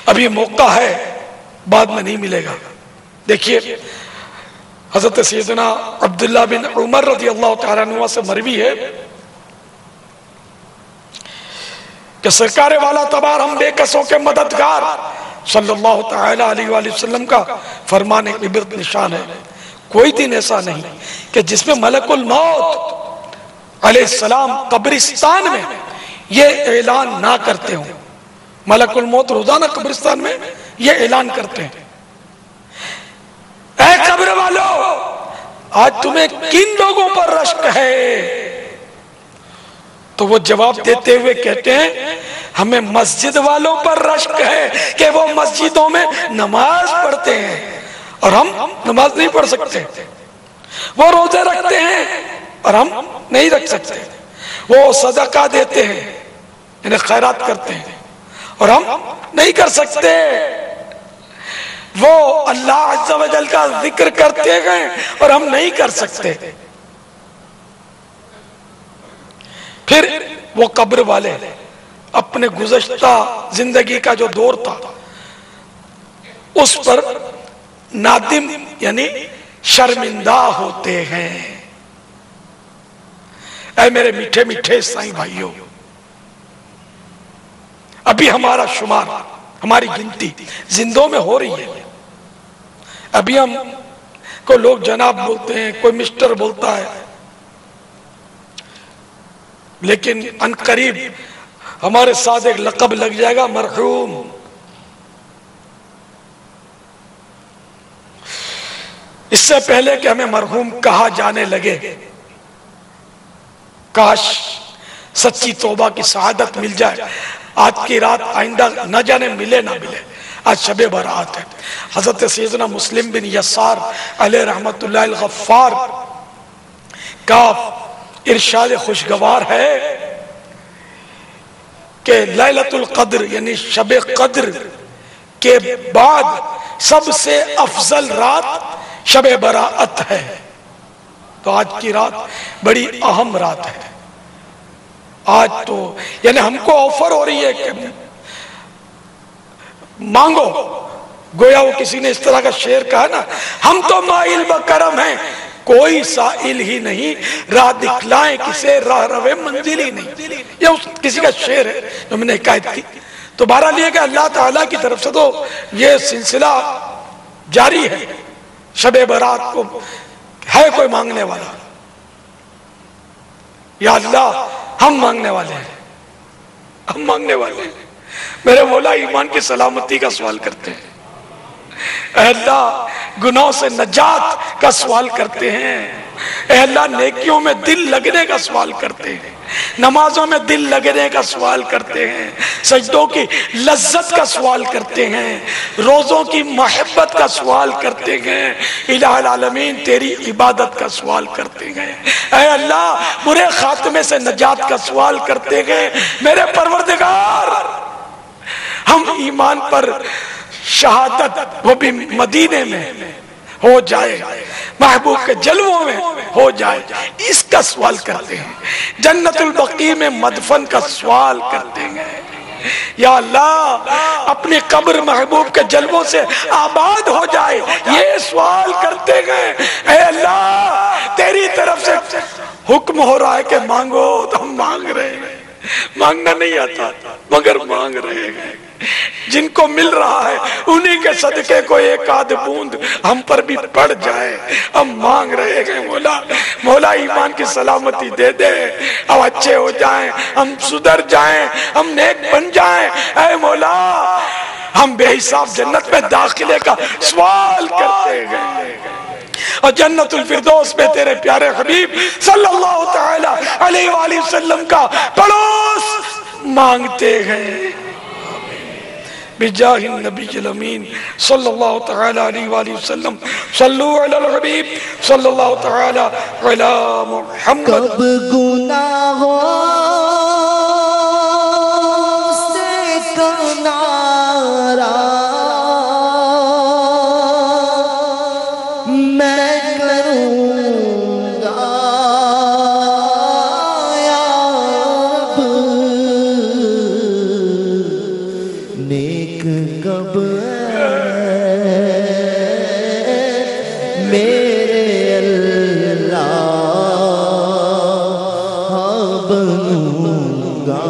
ابھی موقع ہے، بعد میں نہیں ملے گا. دیکھیے حضرت سیدنا عبداللہ بن عمر رضی اللہ تعالیٰ عنہ سے مروی ہے کہ سرکار والا تبار ہم بے کسوں کے مددگار صلی اللہ تعالیٰ علیہ وآلہ وسلم کا فرمان عبرت نشان ہے. کوئی دن ایسا نہیں کہ جس میں ملک الموت علیہ السلام قبرستان میں یہ اعلان نہ کرتے ہوں. ملک الموت روزانہ قبرستان میں یہ اعلان کرتے ہیں، اے قبر والو، آج تمہیں کن لوگوں پر رشک ہے؟ تو وہ جواب دیتے ہوئے کہتے ہیں ہمیں مسجد والوں پر رشک ہے کہ وہ مسجدوں میں نماز پڑھتے ہیں اور ہم نماز نہیں پڑھ سکتے. وہ روزے رکھتے ہیں اور ہم نہیں رکھ سکتے. وہ صدقہ دیتے ہیں یعنی خیرات کرتے ہیں اور ہم نہیں کر سکتے. وہ اللہ عز و جل کا ذکر کرتے ہیں اور ہم نہیں کر سکتے. پھر وہ قبر والے اپنے گزشتہ زندگی کا جو دور تھا اس پر نادم یعنی شرمندہ ہوتے ہیں. اے میرے میٹھے میٹھے عیسائی بھائیوں، ابھی ہمارا شمار، ہماری گنتی زندوں میں ہو رہی ہے. ابھی ہم کو لوگ جناب بولتے ہیں، کوئی مسٹر بولتا ہے، لیکن ان قریب ہمارے ساتھ ایک لقب لگ جائے گا مرحوم. اس سے پہلے کہ ہمیں مرحوم کہا جانے لگے، کاش سچی توبہ کی سعادت مل جائے. آج کی رات آئندہ نہ جانے ملے نہ ملے. آج شب برات ہے. حضرت سیدنا مسلم بن یسار علیہ رحمت اللہ الغفار کا ارشاد خوشگوار ہے کہ لیلۃ القدر یعنی شب قدر کے بعد سب سے افضل رات شب برات ہے. تو آج کی رات بڑی اہم رات ہے. آج تو یعنی ہم کو آفر ہو رہی ہے کہ مانگو. گویا وہ کسی نے اس طرح کا شعر کہا نا، ہم تو مائل بکرم ہیں، کوئی سائل ہی نہیں، راہ دکھلائیں کسے راہ روے منزل ہی نہیں. یہ کسی کا شعر ہے جو میں نے حکایت کی. تو بہرحال یہ کہ اللہ تعالیٰ کی طرف سے تو یہ سلسلہ جاری ہے. شب برات کو ہے کوئی مانگنے والا؟ یا اللہ ہم مانگنے والے ہیں، ہم مانگنے والے ہیں. میرے مولا ایمان کی سلامتی کا سوال کرتے ہیں. اے اللہ گناہوں سے نجات کا سوال کرتے ہیں. اے اللہ نیکیوں میں دل لگنے کا سوال کرتے ہیں، نمازوں میں دل لگنے کا سوال کرتے ہیں، سجدوں کی لذت کا سوال کرتے ہیں، روزوں کی محبت کا سوال کرتے ہیں، الہ العالمین تیری عبادت کا سوال کرتے ہیں. اے اللہ برے خاتمے سے نجات کا سوال کرتے ہیں. میرے پروردگار ہم ایمان پر شہادت وہ بھی مدینے میں ہو جائے، محبوب کے جلووں میں ہو جائے، اس کا سوال کرتے ہیں. جنت البقیع میں مدفن کا سوال کرتے ہیں. یا اللہ اپنی قبر محبوب کے جلووں سے آباد ہو جائے، یہ سوال کرتے ہیں. اے اللہ تیری طرف سے حکم ہو رہا ہے کہ مانگو تو ہم مانگ رہے ہیں، مانگنا نہیں آتا مگر مانگ رہے ہیں، جن کو مل رہا ہے انہی کے صدقے کو ایک آدھ بوند ہم پر بھی پڑ جائے، ہم مانگ رہے ہیں مولا، مولا ایمان کی سلامتی دے دے، ہم اچھے ہو جائیں، ہم سدھر جائیں، ہم نیک بن جائیں، اے مولا ہم بے حساب جنت میں داخلے کا سوال کرتے گئے اور جنت الفردوس میں تیرے پیارے حبیب صلی اللہ تعالی علیہ وآلہ وسلم کا پڑوس مانگتے گئے بجاہ النبی الامین صلی اللہ تعالی علیہ وآلہ وسلم۔ صلو علی الحبیب صلی اللہ تعالی علی محمد۔ کب گناہوں سے کنارہ میں کروں گا یا رب، نیک کب میرے اللہ بنوں گا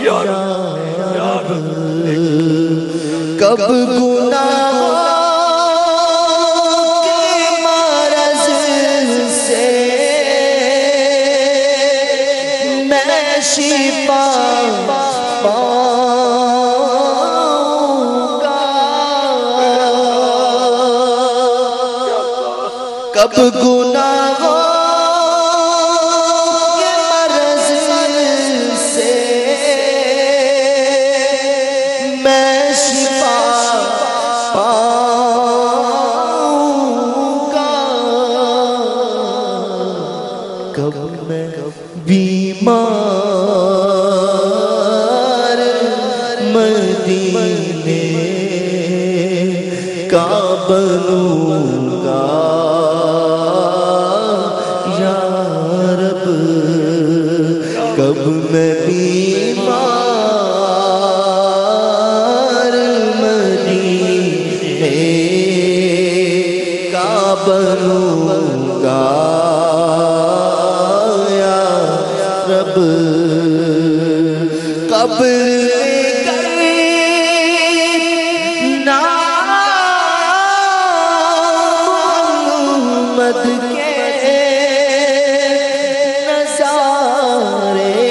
یا رب، کب گناہوں کے مرض سے میں شفا پاؤں گا، کب گناہوں کے مرض سے میں شفا پاؤں گا، کب میں بیمار مدینے کا بنوں گا یا رب، کب میں بیمار مدینے کا بنوں گا یا رب، قبر محمد کے نظارے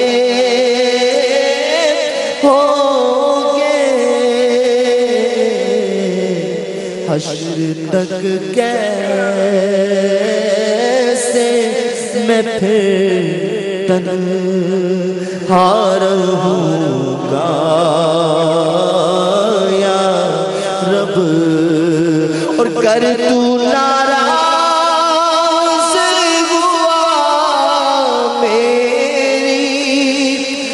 ہوں گے، حشر تک کیسے میں پھر تنہا رہوں گا یا رب، اور کر تو ناراض ہوا میری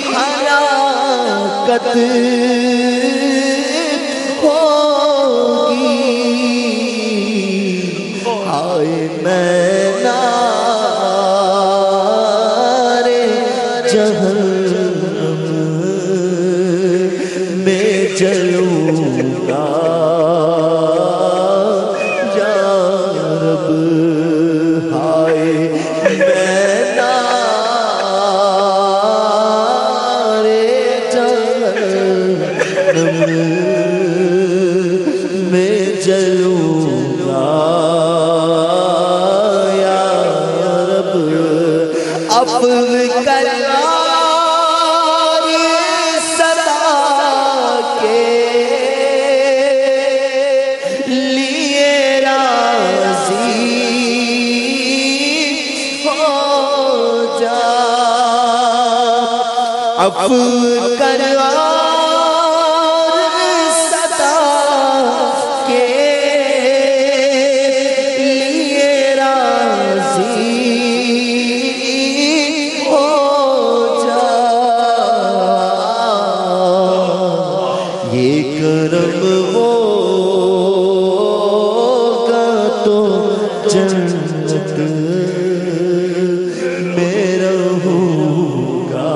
ہلاکت ہوگی، ہائے میں نارے جہنم میں جلوں گا یا رب، ہائے میں نارے جہنم میں جلوں گا یا رب، عفو کر صدا کے لیے راضی ہو جا، عفو کر صدا کے لیے راضی ہو جا، یہ کرم ہوگا تو جنت میں رہوں گا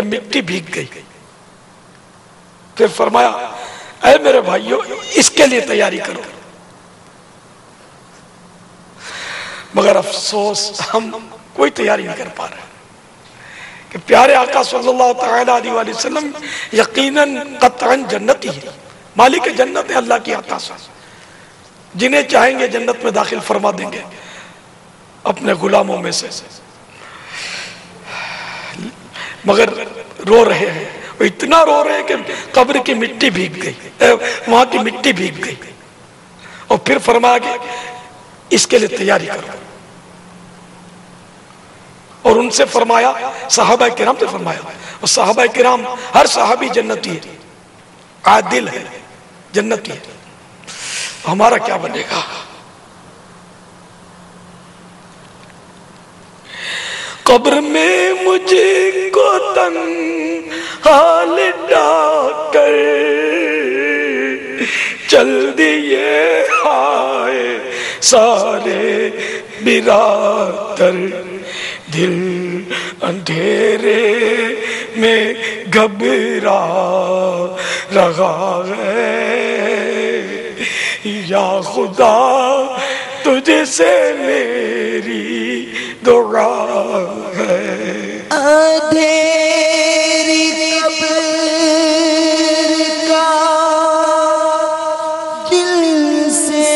کہ مٹی بھیگ گئی. پھر فرمایا اے میرے بھائیو اس کے لیے تیاری کرو. مگر افسوس ہم کوئی تیاری نہیں کر پا رہے کہ پیارے آقا صلی اللہ تعالیٰ علیہ وآلہ وسلم یقیناً قطعاً جنتی ہے، مالک جنت ہے اللہ کی عطا سے، جنہیں چاہیں گے جنت میں داخل فرما دیں گے اپنے غلاموں میں سے. مگر رو رہے ہیں، وہ اتنا رو رہے ہیں کہ قبر کی مٹی بھیگ گئی، وہاں کی مٹی بھیگ گئی. اور پھر فرمایا کہ اس کے لیے تیاری کرو. اور ان سے فرمایا، صحابہ کرام سے فرمایا، اور صحابہ کرام ہر صحابی جنتی ہے، عادل ہے، جنتی ہے. ہمارا کیا بنے گا؟ قبر میں مجھے کو تنہا لٹا کر چل دیے ہائے سارے برادر، دل اندھیرے میں گھبرا رہا ہے. یا خدا تجھ سے میری دعا ہے. اندھیری قبر کا دل سے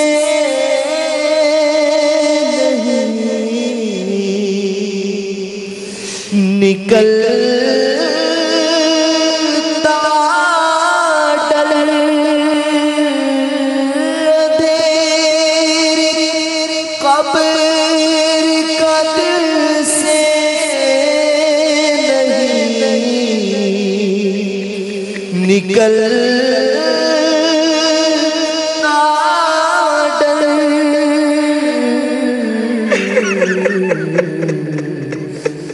نکلتا ڈر، اندھیری قبر کا دل سے نہیں نکلتا ڈر.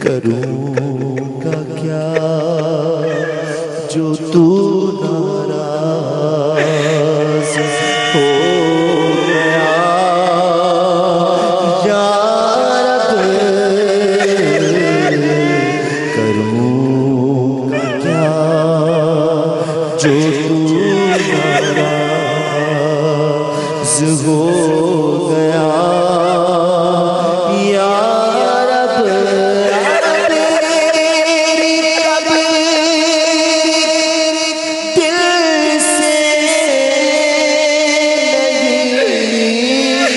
کروں گا کیا جو تو ناراض ہو گیا یا رب. کروں گا کیا جو تو ناراض ہو گیا یا نکل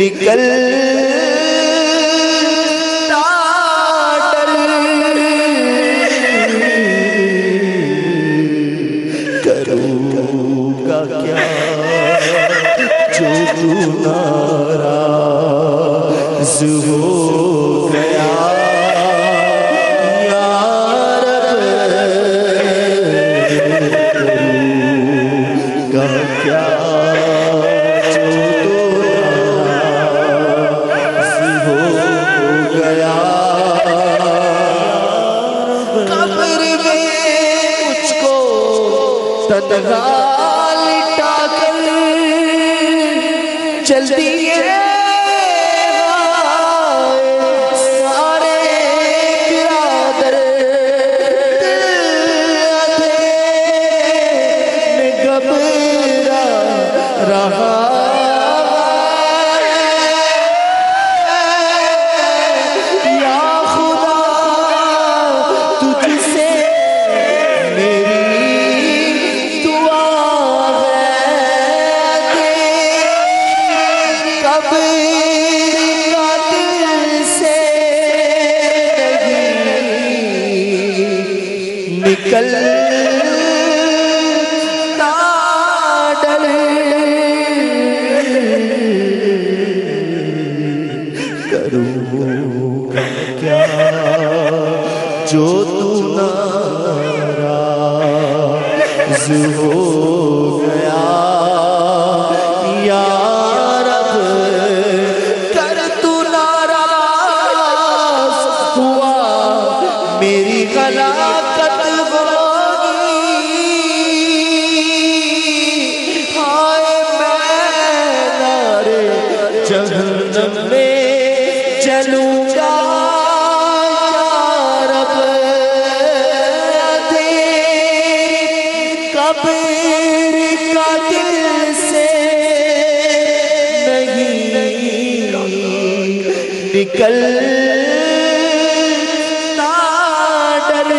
نکل کروں گا کیا جو تو ناراض ہو گیا یا رب. کروں گا کیا جو تو ناراض ہو گیا. قبر میں مجھ کو تنہا لٹا کر چل دیے سارے برادر، دل میں گھبرا رہا یا خدا تجھ سے میری دعا نکلتا ڈر. کروں گا کیا جو تو ناراض ہو گیا یا رب. کر تو ناراض چلوں گا یا رب تیری قبر کا دل سے نہیں نکلتا ڈر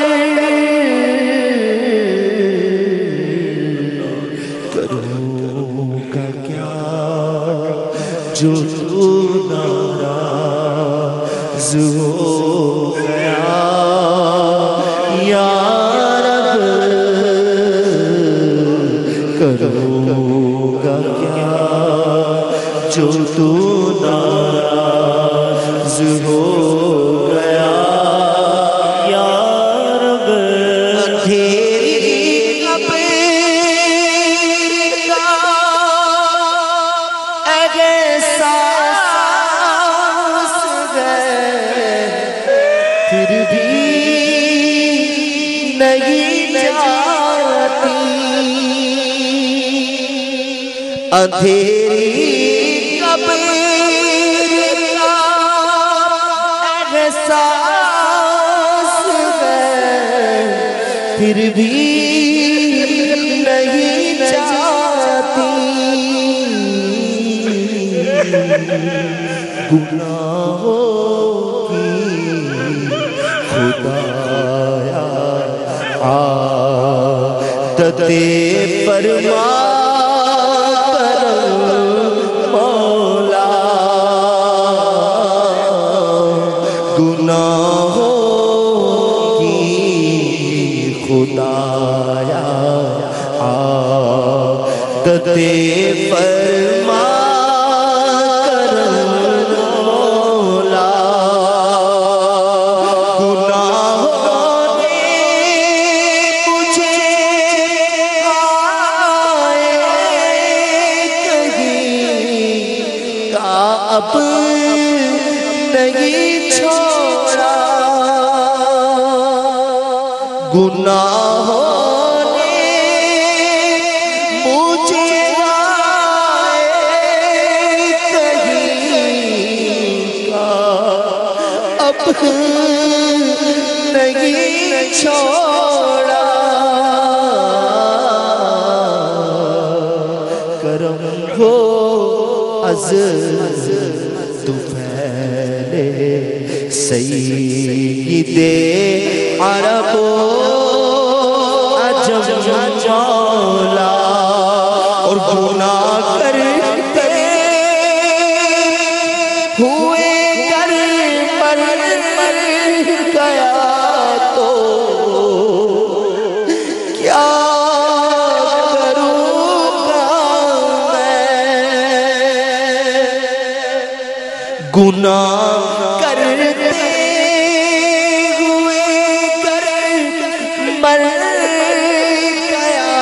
کروں گا کیا جو تو ناراض ہو گیا یا رب کروں گا کیا جو تو ناراض ہو گیا یا رب اندھیری قبر کا احساس ہے پھر بھی نہیں جاتی اندھیری قبر کا احساس ہے پھر بھی نہیں جاتی گناہوں کی خدایا عادت فرما مولا گناہوں کی خدایا عادت فرما اب نہیں چھوڑا گناہوں نے مجھے کہیں کا اب نہیں چھوڑا کرم ہو تو پھیلے سید عرب و عجم مولا اور گناہ کرتے ہوئے کر مر گیا تو کیا گناہ کرتے ہوئے کر مر گیا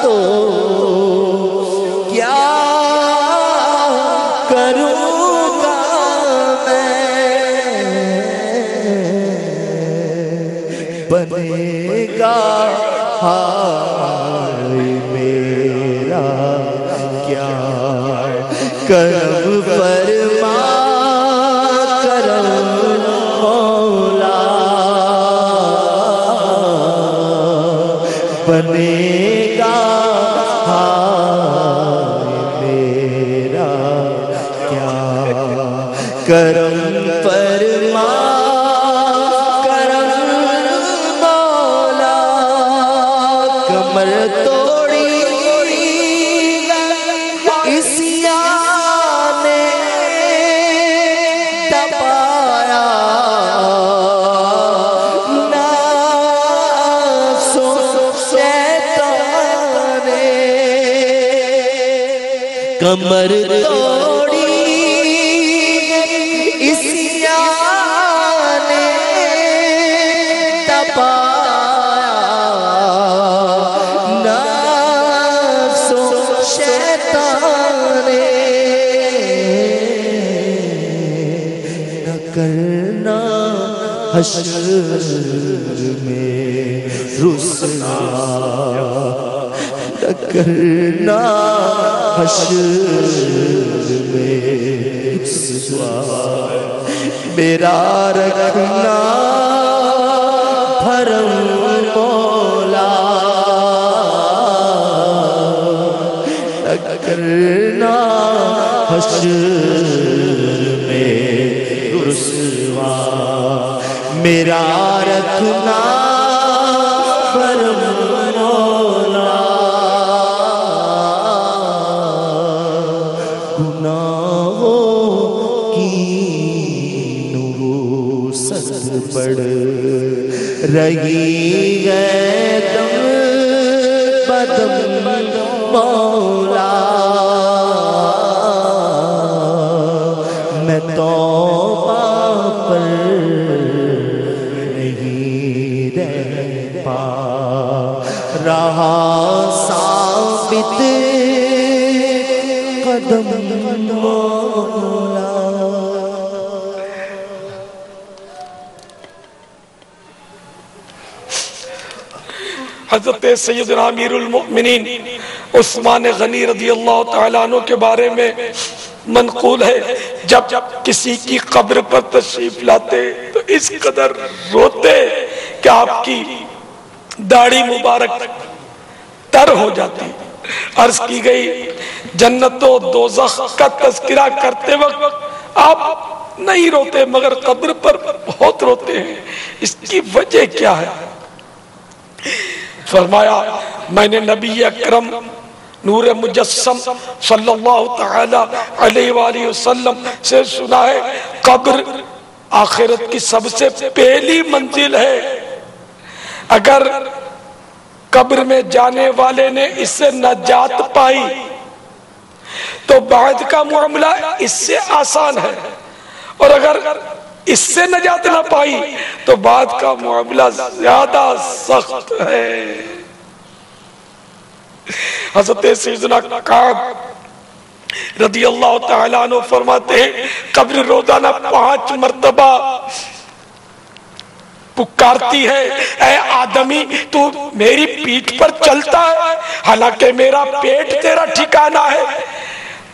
تو کیا کروں گا میں بنے گا حال میرا کیا کرم فرما بنے گا حال میرا کیا کرم فرما کرم مولا کمر توڑی عصیان نے دبایا کمر توڑی عصیان نے دبایا نفس و شیطان نے نہ کرنا حشر میں رسوا نہ کرنا حشر میں رسوا میرا رکھنا بھرم مولا، نہ کرنا حشر میں رسوا، میرا رکھنا بھرم مولا، گناہوں کی نحوست بڑھ رہی ہے دم بدم مولا، میں توبہ پر نہیں رہ پا رہا ثابت قدم مولا۔ حضرت سیدنا امیر المؤمنین عثمان غنی رضی اللہ تعالیٰ عنہ کے بارے میں منقول ہے، جب کسی کی قبر پر تشریف لاتے تو اس قدر روتے کہ آپ کی داڑھی مبارک تر ہو جاتی۔ عرض کی گئی جنت و دوزخ کا تذکرہ کرتے وقت آپ نہیں روتے مگر قبر پر بہت روتے ہیں، اس کی وجہ کیا ہے؟ فرمایا میں نے نبی اکرم نور مجسم صلی اللہ تعالی علیہ وآلہ وسلم سے سنا ہے قبر آخرت کی سب سے پہلی منزل ہے، اگر قبر میں جانے والے نے اس سے نجات پائی تو بعد کا معاملہ اس سے آسان ہے، اور اگر اس سے نجات نہ پائی تو بعد کا معاملہ زیادہ سخت ہے۔ حضرت سیدنا کعب رضی اللہ تعالیٰ عنہ فرماتے ہیں قبر روزانہ 5 مرتبہ پکارتی ہے اے آدمی تو میری پیٹھ پر چلتا ہے حالانکہ میرا پیٹ تیرا ٹھکانہ ہے،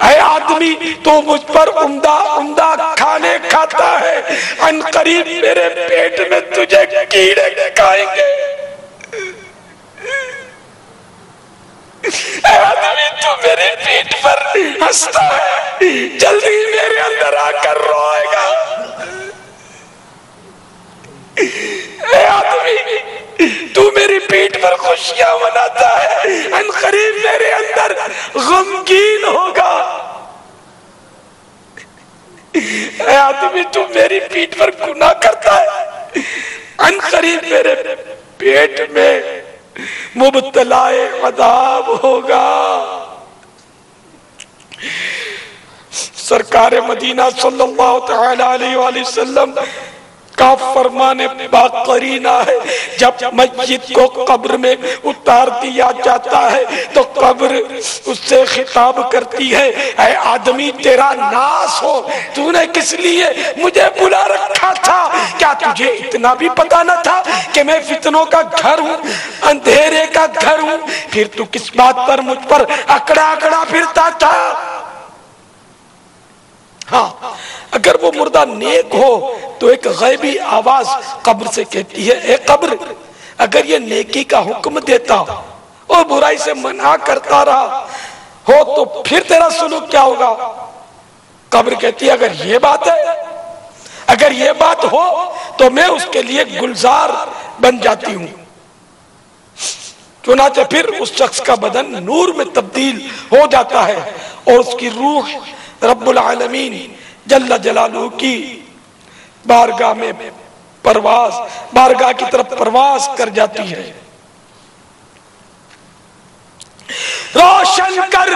اے آدمی تو مجھ پر عمدہ کھانے کھاتا ہے، ان قریب میرے پیٹ میں تجھے کیڑے کھائیں گے، اے آدمی تو میری پیٹھ پر ہنستا ہے جلدی میرے اندر آ کر روئے گا، اے آدمی تو میری پیٹھ پر خوشیاں مناتا ہے ان قریب میرے اندر غمگین ہوگا، اے آدمی تو میری پیٹھ پر گناہ کرتا ہے ان قریب میرے پیٹ میں مبتلا عذاب ہوگا۔ سرکار مدینہ صلی اللہ تعالی علیہ وآلہ وسلم کا فرمان باقرینہ ہے جب میت کو قبر میں اتار دیا جاتا ہے تو قبر اس سے خطاب کرتی ہے اے آدمی تیرا ناس ہو، تو نے کس لیے مجھے بلا رکھا تھا؟ کیا تجھے اتنا بھی پتا نہ تھا کہ میں فتنوں کا گھر ہوں، اندھیرے کا گھر ہوں؟ پھر تو کس بات پر مجھ پر اکڑا پھرتا تھا؟ ہاں اگر وہ مردہ نیک ہو تو ایک غیبی آواز قبر سے کہتی ہے اے قبر اگر یہ نیکی کا حکم دیتا اور برائی سے منع کرتا رہا ہو تو پھر تیرا سلوک کیا ہوگا؟ قبر کہتی ہے اگر یہ بات ہے، اگر یہ بات ہو تو میں اس کے لیے گلزار بن جاتی ہوں۔ چنانچہ پھر اس شخص کا بدن نور میں تبدیل ہو جاتا ہے اور اس کی روح رب العالمین جل جلالہ کی بارگاہ میں بارگاہ کی طرف پرواز کر جاتی ہے۔ روشن کر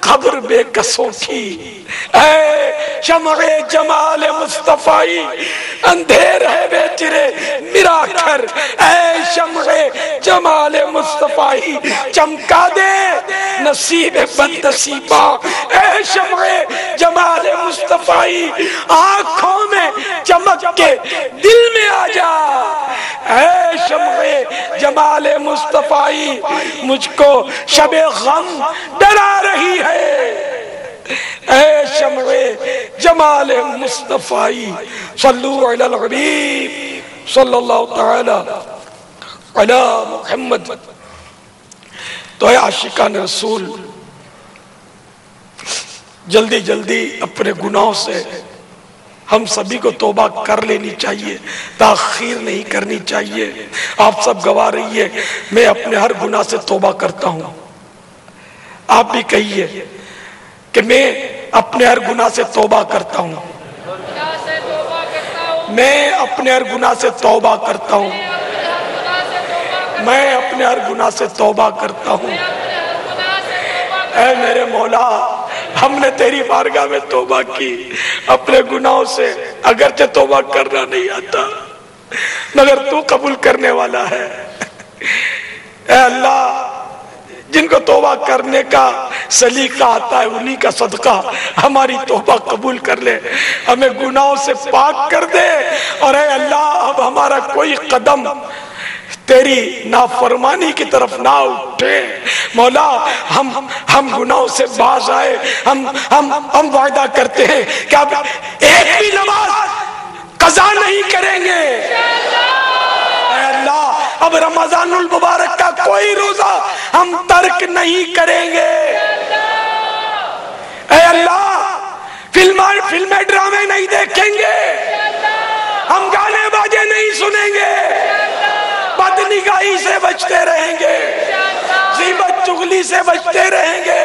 قبر بے کسوں کی اے شمع جمال مصطفی، اندھیر ہے بے تیرے میرا گھر، اے شمع جمال مصطفی چمکا دے نصیب بد نصیبہ، اے شمع جمال مصطفی آنکھوں میں چمک کے دل میں آ جا، اے شمع جمال مصطفی مجھ کو شب غم ڈرا رہی ہے، اے شمع جمال مصطفی صلو علی الحبیب صلی اللہ تعالی علی محمد۔ تو اے عاشقان رسول، جلدی جلدی اپنے گناہوں سے ہم سبھی کو توبہ کر لینی چاہیے، تاخیر نہیں کرنی چاہیے۔ آپ سب گواہ رہیے، میں اپنے ہر گناہ سے توبہ کرتا ہوں۔ آپ بھی کہیے کہ میں اپنے ہر گناہ سے توبہ کرتا ہوں، میں اپنے ہر گناہ سے توبہ کرتا ہوں، میں اپنے ہر گناہ سے توبہ کرتا ہوں۔ اے میرے مولا، ہم نے تیری بارگاہ میں توبہ کی اپنے گناہوں سے، اگرچہ توبہ کرنا نہیں آتا مگر تو قبول کرنے والا ہے۔ اے اللہ، جن کو توبہ کرنے کا سلیقہ آتا ہے انہی کا صدقہ ہماری توبہ قبول کر لے، ہمیں گناہوں سے پاک کر دے، اور اے اللہ اب ہمارا کوئی قدم تیری نافرمانی کی طرف نہ اٹھے۔ مولا، ہم گناہوں سے باز آئے، ہم وعدہ کرتے ہیں کہ اب ایک بھی نماز قضا نہیں کریں گے۔ اے اللہ، اب رمضان المبارک کا کوئی روزہ ہم ترک نہیں کریں گے۔ اے اللہ، فلمیں ڈرامے نہیں دیکھیں گے، ہم گانے باجے نہیں سنیں گے، بدنگاہی سے بچتے رہیں گے، غیبت چغلی سے بچتے رہیں گے،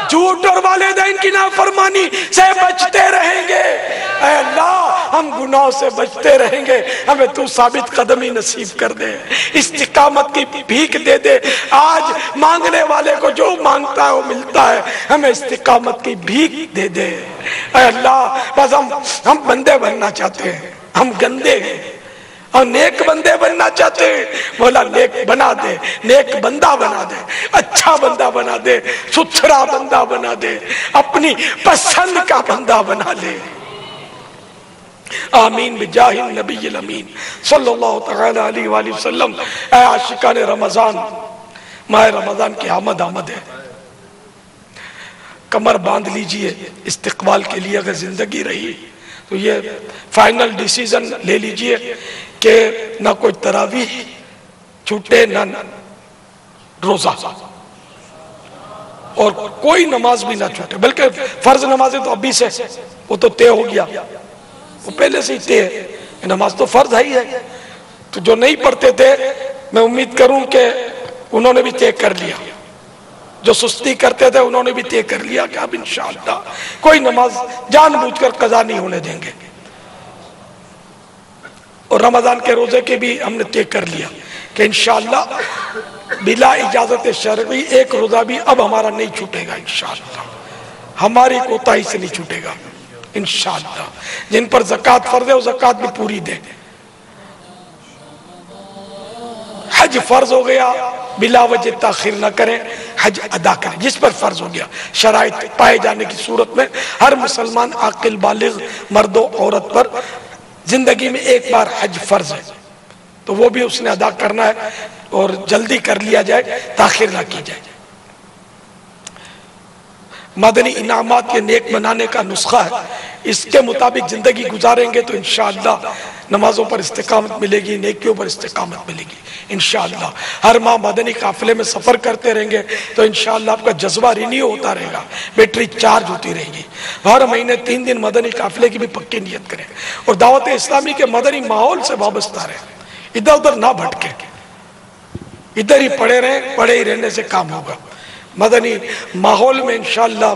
جھوٹ اور والدین کی نافرمانی سے بچتے رہیں گے۔ اے اللہ، ہم گناہوں سے بچتے رہیں گے، ہمیں تو ثابت قدمی نصیب کر دے، استقامت کی بھیک دے دے۔ آج مانگنے والے کو جو مانگتا ہے وہ ملتا ہے، ہمیں استقامت کی بھیک دے دے۔ اے اللہ، بس ہم بندے بننا چاہتے ہیں، ہم گندے ہیں اور نیک بندے بننا چاہتے ہیں۔ مولا نیک بنا دے، نیک بندہ بنا دے، اچھا بندہ بنا دے، ستھرا بندہ بنا دے، اپنی پسند کا بندہ بنا لے۔ آمین بجاہ النبی الامین صلی اللہ تعالی علیہ وآلہ وسلم۔ اے عاشقان رمضان، ماہ رمضان کی آمد ہے، کمر باندھ لیجئے استقبال کے لیے۔ اگر زندگی رہی تو یہ فائنل ڈیسیزن لے لیجئے کہ نہ کوئی تراویح چھوٹے، نہ روزہ، اور کوئی نماز بھی نہ چھوٹے، بلکہ فرض نمازیں تو ابھی سے وہ تو طے ہو گیا، وہ پہلے سے ہی طے ہے، نماز تو فرض ہے۔ تو جو نہیں پڑھتے تھے میں امید کروں کہ انہوں نے بھی طے کر لیا، جو سستی کرتے تھے انہوں نے بھی طے کر لیا کہ اب انشاءاللہ کوئی نماز جان بوجھ کر قضا نہیں ہونے دیں گے۔ اور رمضان کے روزے کے بھی ہم نے طے کر لیا کہ انشاءاللہ بلا اجازت شرعی ایک روزہ بھی اب ہمارا نہیں چھوٹے گا، انشاءاللہ ہماری کوتاہی سے نہیں چھوٹے گا انشاءاللہ۔ جن پر زکوٰۃ فرض ہے وہ زکوٰۃ بھی پوری دیں۔ حج فرض ہو گیا، بلا وجہ تاخیر نہ کریں، حج ادا کریں۔ جس پر فرض ہو گیا، شرائط پائے جانے کی صورت میں ہر مسلمان عاقل بالغ مرد و عورت پر زندگی میں ایک بار حج فرض ہے، تو وہ بھی اس نے ادا کرنا ہے، اور جلدی کر لیا جائے، تاخیر نہ کی جائے۔ مدنی انعامات کے نیک بنانے کا نسخہ ہے، اس کے مطابق زندگی گزاریں گے تو انشاءاللہ نمازوں پر استقامت ملے گی، نیکیوں پر استقامت ملے گی انشاءاللہ۔ ہر ماہ مدنی قافلے میں سفر کرتے رہیں گے تو انشاءاللہ آپ کا جذبہ رینیو ہوتا رہے گا، بیٹری چارج ہوتی رہے گی۔ ہر مہینے 3 دن مدنی قافلے کی بھی پکی نیت کریں، اور دعوت اسلامی کے مدنی ماحول سے وابستہ رہیں، ادھر ادھر نہ بھٹکیں، ادھر ہی پڑے رہیں، پڑے ہی رہنے سے کام ہوگا۔ مدنی ماحول میں انشاءاللہ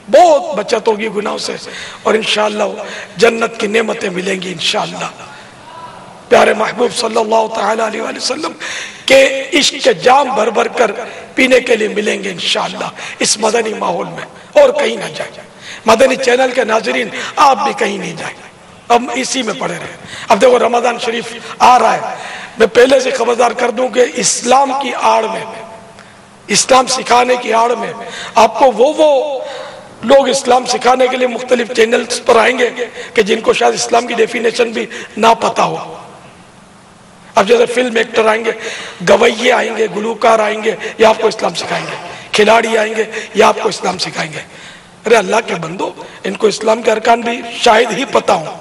بہت بچت ہوگی گناہوں سے، اور انشاءاللہ جنت کی نعمتیں ملیں گی انشاءاللہ۔ پیارے محبوب صلی اللہ تعالی علیہ وآلہ وسلم کے عشق کے جام بھر بھر کر پینے کے لیے ملیں گے انشاءاللہ اس مدنی ماحول میں، اور کہیں نہ جائیں۔ مدنی چینل کے ناظرین آپ بھی کہیں نہیں جائیں، اب اسی میں پڑے رہیں۔ اب دیکھو رمضان شریف آ رہا ہے، میں پہلے سے خبردار کر دوں کہ اسلام کی آڑ میں، اسلام سکھانے کی آڑ میں آپ کو وہ لوگ اسلام سکھانے کے لیے مختلف چینلز پر آئیں گے کہ جن کو شاید اسلام کی ڈیفینیشن بھی نہ پتا ہو۔ اب جیسے فلم ایکٹر آئیں گے، گویے آئیں گے، گلوکار آئیں گے، یہ آپ کو اسلام سکھائیں گے، کھلاڑی آئیں گے، یہ آپ کو اسلام سکھائیں گے۔ ارے اللہ کے بندو، ان کو اسلام کے ارکان بھی شاید ہی پتا ہوں.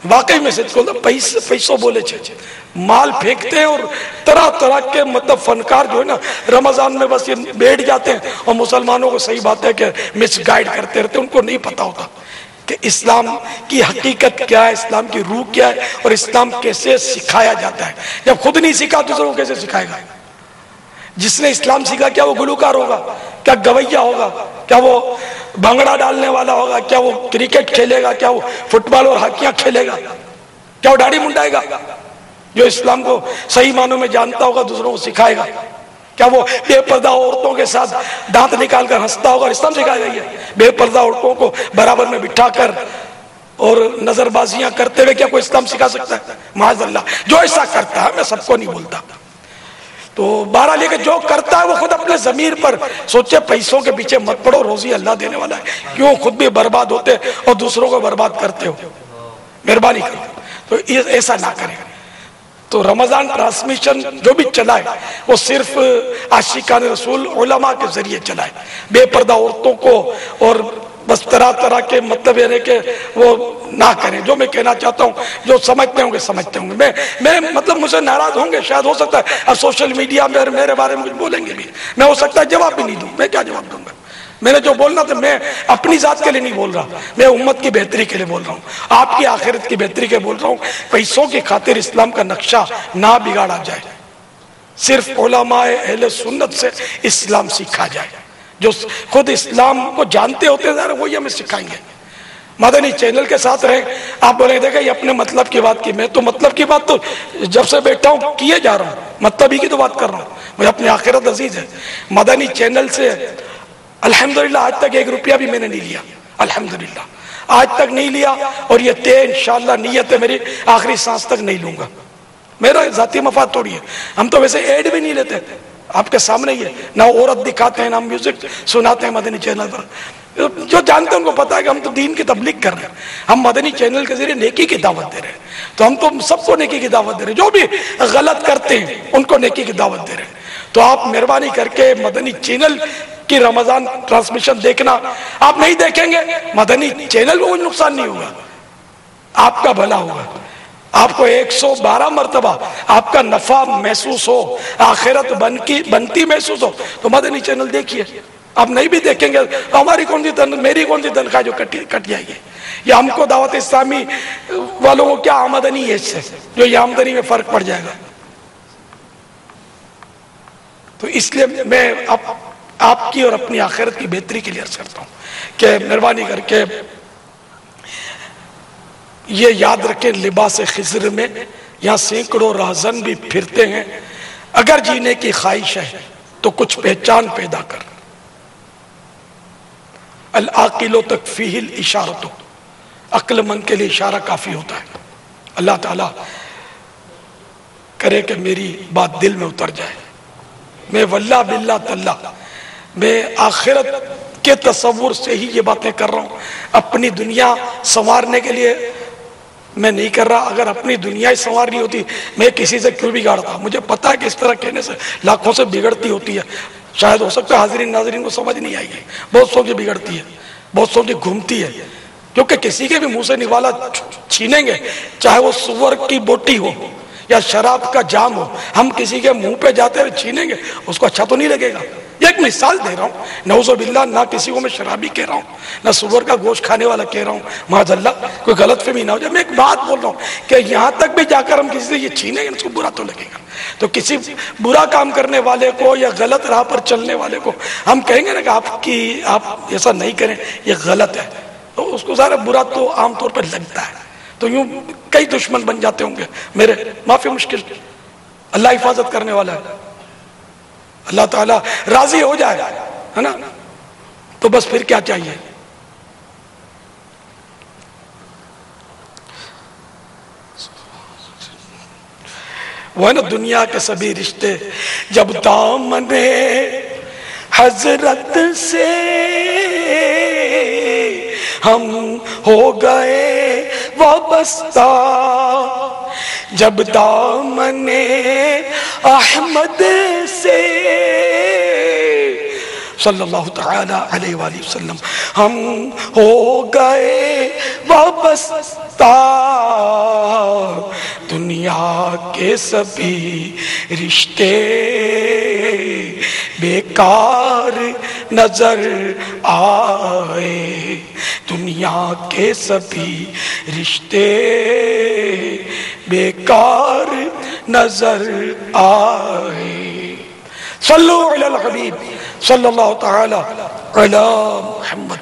واقعی میں سچ کہوں، پیسوں بولے چھے مال پھینکتے ہیں، اور طرح طرح کے مطلب فنکار جو ہے نا رمضان میں بس یہ بیٹھ جاتے ہیں اور مسلمانوں کو صحیح بات ہے کہ مس گائیڈ کرتے رہتے ہیں. ان کو نہیں پتا ہوتا کہ اسلام کی حقیقت کیا ہے، اسلام کی روح کیا ہے، اور اسلام کیسے سکھایا جاتا ہے. جب خود نہیں سیکھا دوسروں کو کیسے سکھائے گا؟ جس نے اسلام سیکھا کیا وہ گلوکار ہوگا؟ کیا گویا ہوگا؟ کیا وہ بھنگڑا ڈالنے والا ہوگا؟ کیا وہ کرکٹ کھیلے گا؟ کیا وہ فٹ بال اور ہاکیاں کھیلے گا؟ کیا وہ داڑھی منڈائے گا؟ جو اسلام کو صحیح معنوں میں جانتا ہوگا دوسروں کو سکھائے گا. کیا وہ بے پردہ عورتوں کے ساتھ دانت نکال کر ہنستا ہوگا؟ اسلام سکھائے گا یہ بے پردہ عورتوں کو برابر میں بٹھا کر اور نظر بازیاں کرتے ہوئے کیا کوئی اسلام سکھا سکتا ہے؟ معاذ اللہ. جو ایسا کرتا ہے، میں سب کو نہیں بولتا، تو بہرحال یہ کہ جو کرتا ہے وہ خود اپنے ضمیر پر سوچے. پیسوں کے پیچھے مت پڑو، روزی اللہ دینے والا ہے. کیوں خود بھی برباد ہوتے اور دوسروں کو برباد کرتے ہو؟ مہربانی کرو تو ایسا نہ کریں. تو رمضان ٹرانسمیشن جو بھی چلا ہے وہ صرف عاشقان رسول علماء کے ذریعے چلا ہے. بے پردہ عورتوں کو اور بس طرح طرح کے مطلب یہ ہے کہ وہ نہ کریں. جو میں کہنا چاہتا ہوں، جو سمجھتے ہوں گے سمجھتے ہوں گے. میں مطلب مجھے ناراض ہوں گے شاید، ہو سکتا ہے اب سوشل میڈیا میں میرے بارے میں کچھ بولیں گے بھی، میں ہو سکتا ہے جواب بھی نہیں دوں. میں کیا جواب دوں گا؟ میں نے جو بولنا تھا، میں اپنی ذات کے لیے نہیں بول رہا، میں امت کی بہتری کے لیے بول رہا ہوں، آپ کی آخرت کی بہتری کے بول رہا ہوں. پیسوں کی خاطر اسلام کا نقشہ نہ بگاڑا جائے. صرف علماء اہل سنت سے اسلام سیکھا جائے. جو خود اسلام کو جانتے ہوتے ہیں وہی ہمیں سکھائیں گے. مدنی چینل کے ساتھ رہیں. آپ بولیں دیکھیں یہ اپنے مطلب کی بات کی، میں تو مطلب کی بات تو جب سے بیٹھا ہوں کیے جا رہا ہوں، مطلب ہی کی تو بات کر رہا ہوں. مجھے اپنی آخرت عزیز ہے. مدنی چینل سے الحمدللہ آج تک 1 روپیہ بھی میں نے نہیں لیا، الحمدللہ آج تک نہیں لیا، اور یہ طے انشاءاللہ نیت ہے میری آخری سانس تک نہیں لوں گا. میرا ذاتی مفاد تھوڑی ہے. ہم تو ویسے ایڈ بھی نہیں لیتے، آپ کے سامنے ہی ہے. نہ عورت دکھاتے ہیں، نہ میوزک سناتے ہیں مدنی چینل پر. جو جانتے ہیں ان کو پتا ہے کہ ہم تو دین کی تبلیغ کر رہے ہیں. ہم مدنی چینل کے ذریعے نیکی کی دعوت دے رہے ہیں. تو ہم تو سب کو نیکی کی دعوت دے رہے ہیں. جو بھی غلط کرتے ہیں ان کو نیکی کی دعوت دے رہے ہیں. تو آپ مہربانی کر کے مدنی چینل کی رمضان ٹرانسمیشن دیکھنا. آپ نہیں دیکھیں گے مدنی چینل کو کوئی نقصان نہیں ہوگا، آپ کا بھلا ہوگا. آپ کو 112 مرتبہ آپ کا نفع محسوس ہو، آخرت بنتی محسوس ہو تو مدنی چینل دیکھیے. آپ نہیں بھی دیکھیں گے ہماری کون سی میری کون سی تنخواہ جو کٹ جائے گی، یا ہم کو دعوت اسلامی والوں کو کیا آمدنی ہے اس سے جو یہ آمدنی میں فرق پڑ جائے گا. تو اس لیے میں آپ کی اور اپنی آخرت کی بہتری کے لیے عرض کرتا ہوں کہ مہربانی کر کے یہ یاد رکھیں، لباس خضر میں یہاں سینکڑوں راہزن بھی پھرتے ہیں. اگر جینے کی خواہش ہے تو کچھ پہچان پیدا کر. العاقل تکفیہ الاشارۃ، عقل مند کے لیے اشارہ کافی ہوتا ہے. اللہ تعالیٰ کرے کہ میری بات دل میں اتر جائے. میں واللہ باللہ تاللہ میں آخرت کے تصور سے ہی یہ باتیں کر رہا ہوں. اپنی دنیا سنوارنے کے لیے میں نہیں کر رہا. اگر اپنی دنیا ہی سنوارنی ہوتی میں کسی سے کیوں بگاڑتا؟ مجھے پتا ہے کہ اس طرح کہنے سے لاکھوں سے بگڑتی ہوتی ہے. شاید ہو سکتا ہے حاضرین ناظرین کو سمجھ نہیں آئی ہے. بہت سو کی بگڑتی ہے، بہت سو کی گھومتی ہے. کیونکہ کسی کے بھی منہ سے نوالا چھینیں گے، چاہے وہ سور کی بوٹی ہو یا شراب کا جام ہو، ہم کسی کے منہ پہ جاتے ہوئے چھینیں گے، اس کو اچھا تو نہیں لگے گا. یہ ایک مثال دے رہا ہوں. نعوذ باللہ، نہ کسی کو میں شرابی کہہ رہا ہوں، نہ سور کا گوشت کھانے والا کہہ رہا ہوں. معاذ اللہ کوئی غلط فہمی نہ ہو جائے. میں ایک بات بول رہا ہوں کہ یہاں تک بھی جا کر ہم کسی سے یہ چھینیں گے اس کو برا تو لگے گا. تو کسی برا کام کرنے والے کو یا غلط راہ پر چلنے والے کو ہم کہیں گے نا کہ آپ ایسا نہیں کریں، یہ غلط ہے، تو اس کو ظاہر برا تو عام طور پر لگتا ہے. تو یوں کئی دشمن بن جاتے ہوں گے میرے. معافی مشکل، اللہ حفاظت کرنے والا ہے. اللہ تعالیٰ راضی ہو جائے ہے نا، تو بس پھر کیا چاہیے. وہ ہے نا دنیا کے سبھی رشتے جب دامن حضرت سے ہم ہو گئے وابستہ، جب دامن احمد سے صلی اللہ تعالی علیہ وآلہ وسلم. ہم ہو گئے وابستہ دنیا کے سبھی رشتے بیکار نظر آئے. دنیا کے سبھی رشتے بیکار نظر آئے. صلو علی الحبیب صلی اللہ تعالی علی محمد.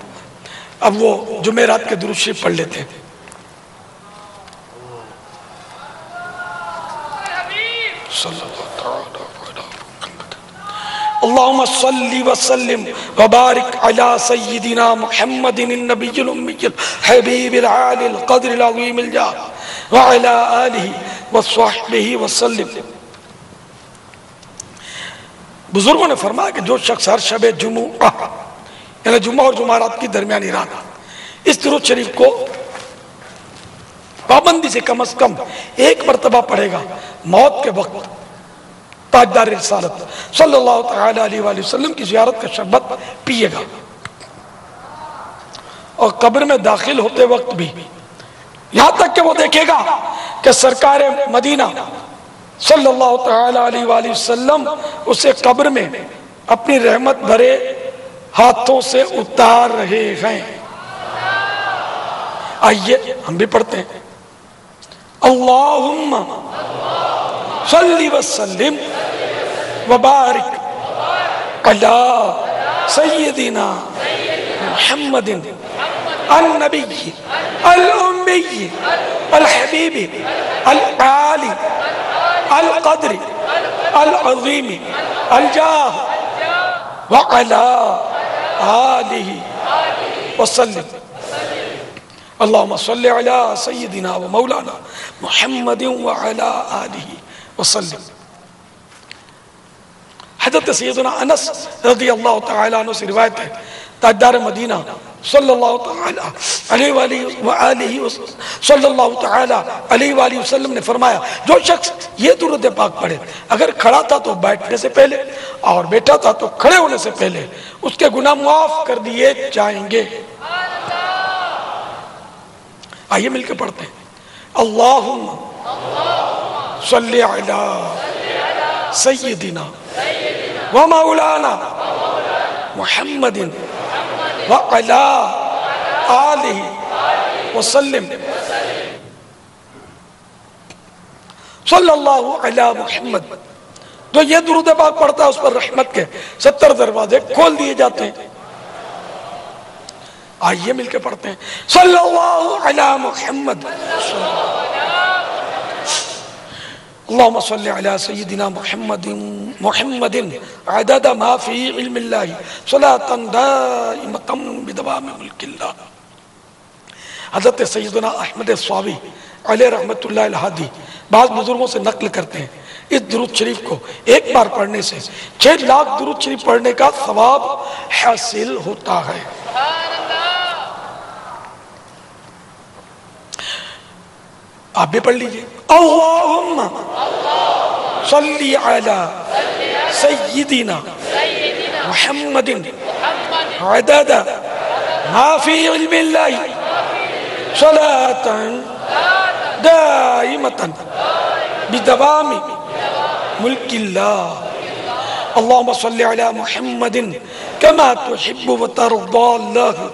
اب وہ جمعرات کے درود شریف پڑھ لیتے ہیں. صلی اللہ تعالی علی محمد. اللہم صلی وسلم وبارک علی سیدنا محمد النبی الامی الحبیب العالی القدر العظیم الجاہ وعلی آلہ وصحبہ وسلم. بزرگوں نے فرمایا کہ جو شخص ہر شب جمعہ یعنی جمعہ اور جمعرات کی درمیانی رات اس درود شریف کو پابندی سے کم از کم ایک مرتبہ پڑھے گا، موت کے وقت تاجدار رسالت صلی اللہ تعالی علیہ وآلہ وسلم کی زیارت کا شربت پیے گا، اور قبر میں داخل ہوتے وقت بھی یہاں تک کہ وہ دیکھے گا کہ سرکار مدینہ صلی اللہ تعالی علیہ وآلہ وسلم اسے قبر میں اپنی رحمت بھرے ہاتھوں سے اتار رہے ہیں. آئیے ہم بھی پڑھتے ہیں. اللہم صلی وسلم وبارک علی سیدنا محمد النبی الامی الحبیب العالی القدر العظیم الجاہ وعلا آلہ وسلم. اللہم صلی علی سیدنا و مولانا محمد وعلا آلہ وسلم. حضرت سیدنا انس رضی اللہ تعالیٰ عنہ سے روایت ہے، تاجدار مدینہ صلی اللہ تعالی علیہ وآلہ صلی اللہ تعالی علیہ وآلہ وسلم نے فرمایا جو شخص یہ درود پاک پڑھے اگر کھڑا تھا تو بیٹھنے سے پہلے اور بیٹھا تھا تو کھڑے ہونے سے پہلے اس کے گناہ معاف کر دیے جائیں گے. آئیے مل کے پڑھتے ہیں. اللہم صلی علی سیدنا و مولانا محمد وعلا آلہ وسلم. صلی اللہ علی محمد. جو یہ درود پاک پڑھتا ہے اس پر رحمت کے 70 دروازے کھول دیے جاتے ہیں. آئیے مل کے پڑھتے ہیں. صلی اللہ علی محمد. اللہم صلی علی سیدنا محمد عدد ما فی علم اللہ صلاة دائمتا بدوام ملک اللہ. حضرت سیدنا احمد صاوی علیہ رحمت اللہ الہادی بعض بزرگوں سے نقل کرتے ہیں اس درود شریف کو ایک بار پڑھنے سے 6 لاکھ درود شریف پڑھنے کا ثواب حاصل ہوتا ہے. آپ بھی پڑھ لیجئے. اللہم صلی علی سیدنا محمد عدد ما فی علم اللہ صلاة دائمتا بدوام ملک اللہ. اللہم صلی علی محمد کما تحب و ترضى اللہ.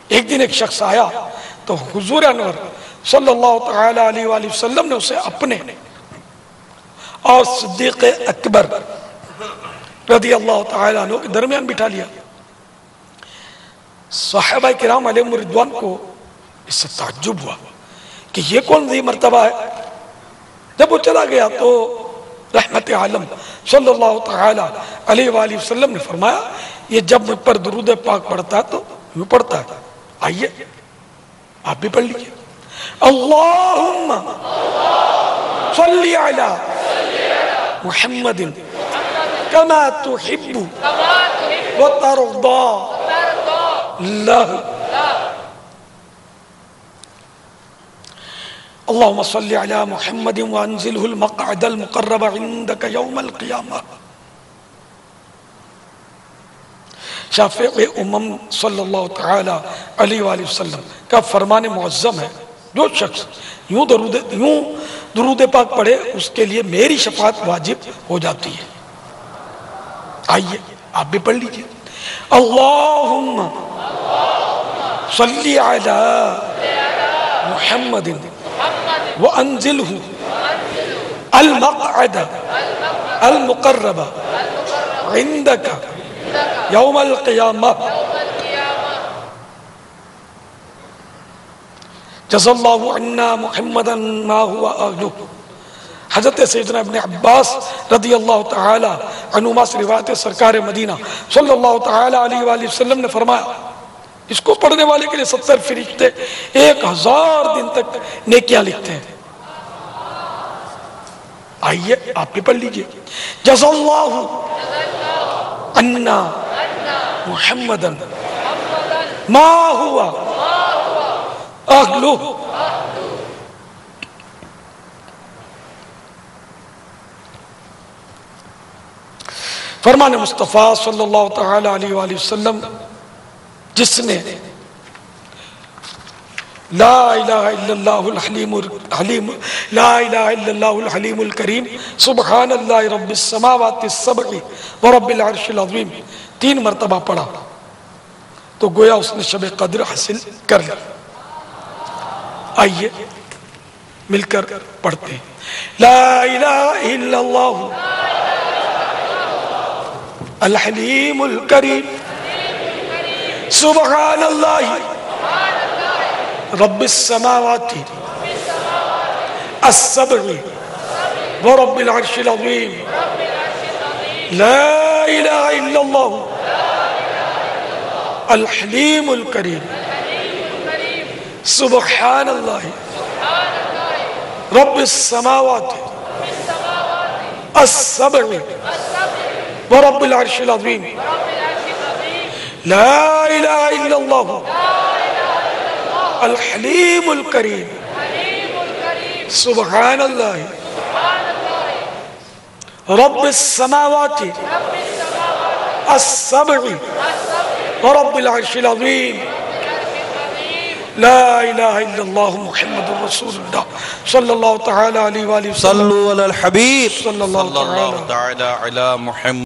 ایک دن ایک شخص آیا تو حضور انور صلی اللہ تعالی علیہ وآلہ وسلم نے اسے اپنے اور صدیق اکبر رضی اللہ تعالی عنہ کے درمیان بٹھا لیا. صحابہ کرام علیہم رضوان کو اس سے تعجب ہوا کہ یہ کون سی مرتبہ ہے. جب وہ چلا گیا تو رحمت عالم صلی اللہ تعالی علیہ وآلہ وسلم نے فرمایا یہ جب مجھ پر درود پاک پڑھتا ہے تو یوں پڑھتا ہے. آئیے آپ بھی پڑھ لیجئے. اللہم صلی علی محمد کما تحب و ترضى اللہ. اللہم صلی علی محمد وانزلہ المقعد المقرب عندک یوم القیامہ. شافع امم صلی اللہ تعالی علیہ وآلہ وسلم کا فرمان معظم ہے، جو شخص یوں درود پاک پڑھے اس کے لیے میری شفاعت واجب ہو جاتی ہے۔ آئیے آپ بھی پڑھ لیجئے، اللہم صلی علی محمد وانزلہ المقعد المقرب عندک یوم القیامہ جزا اللہ عنا محمدا ما ہوا اہلہ۔ حضرت سیدنا ابن عباس رضی اللہ تعالی عنہما سے روایت ہے، سرکار مدینہ صلی اللہ تعالی علیہ وآلہ وسلم نے فرمایا اس کو پڑھنے والے کے لیے 70 فرشتے 1000 دن تک نیکیاں لکھتے ہیں۔ آئیے آپ بھی پڑھ لیجئے، جزا اللہ عنا محمدا ما ہوا اہلہ۔ فرمان مصطفیٰ صلی اللہ تعالی علیہ وآلہ وسلم، جس نے لا الہ الا اللہ الحلیم لا الہ الا اللہ الحلیم الکریم سبحان اللہ رب السماوات السبع ورب العرش العظیم 3 مرتبہ پڑھا تو گویا اس نے شب قدر حاصل کر لی۔ آئیے مل کر پڑھتے ہیں، لا الہ الا اللہ الحلیم الکریم سبحان اللہ رب السماوات السبع ورب العرش العظیم لا الہ الا اللہ الحلیم الکریم سبحان اللہ رب السماوات السبع ورب العرش العظیم لا الہ الا اللہ الحلیم الکریم سبحان اللہ رب السماوات السبع ورب العرش العظیم لا الہ الا اللہ محمد رسول اللہ صلی اللہ تعالی علیہ وآلہ وسلم۔ صلو علی الحبیب صلی اللہ تعالی تعالی علی محمد۔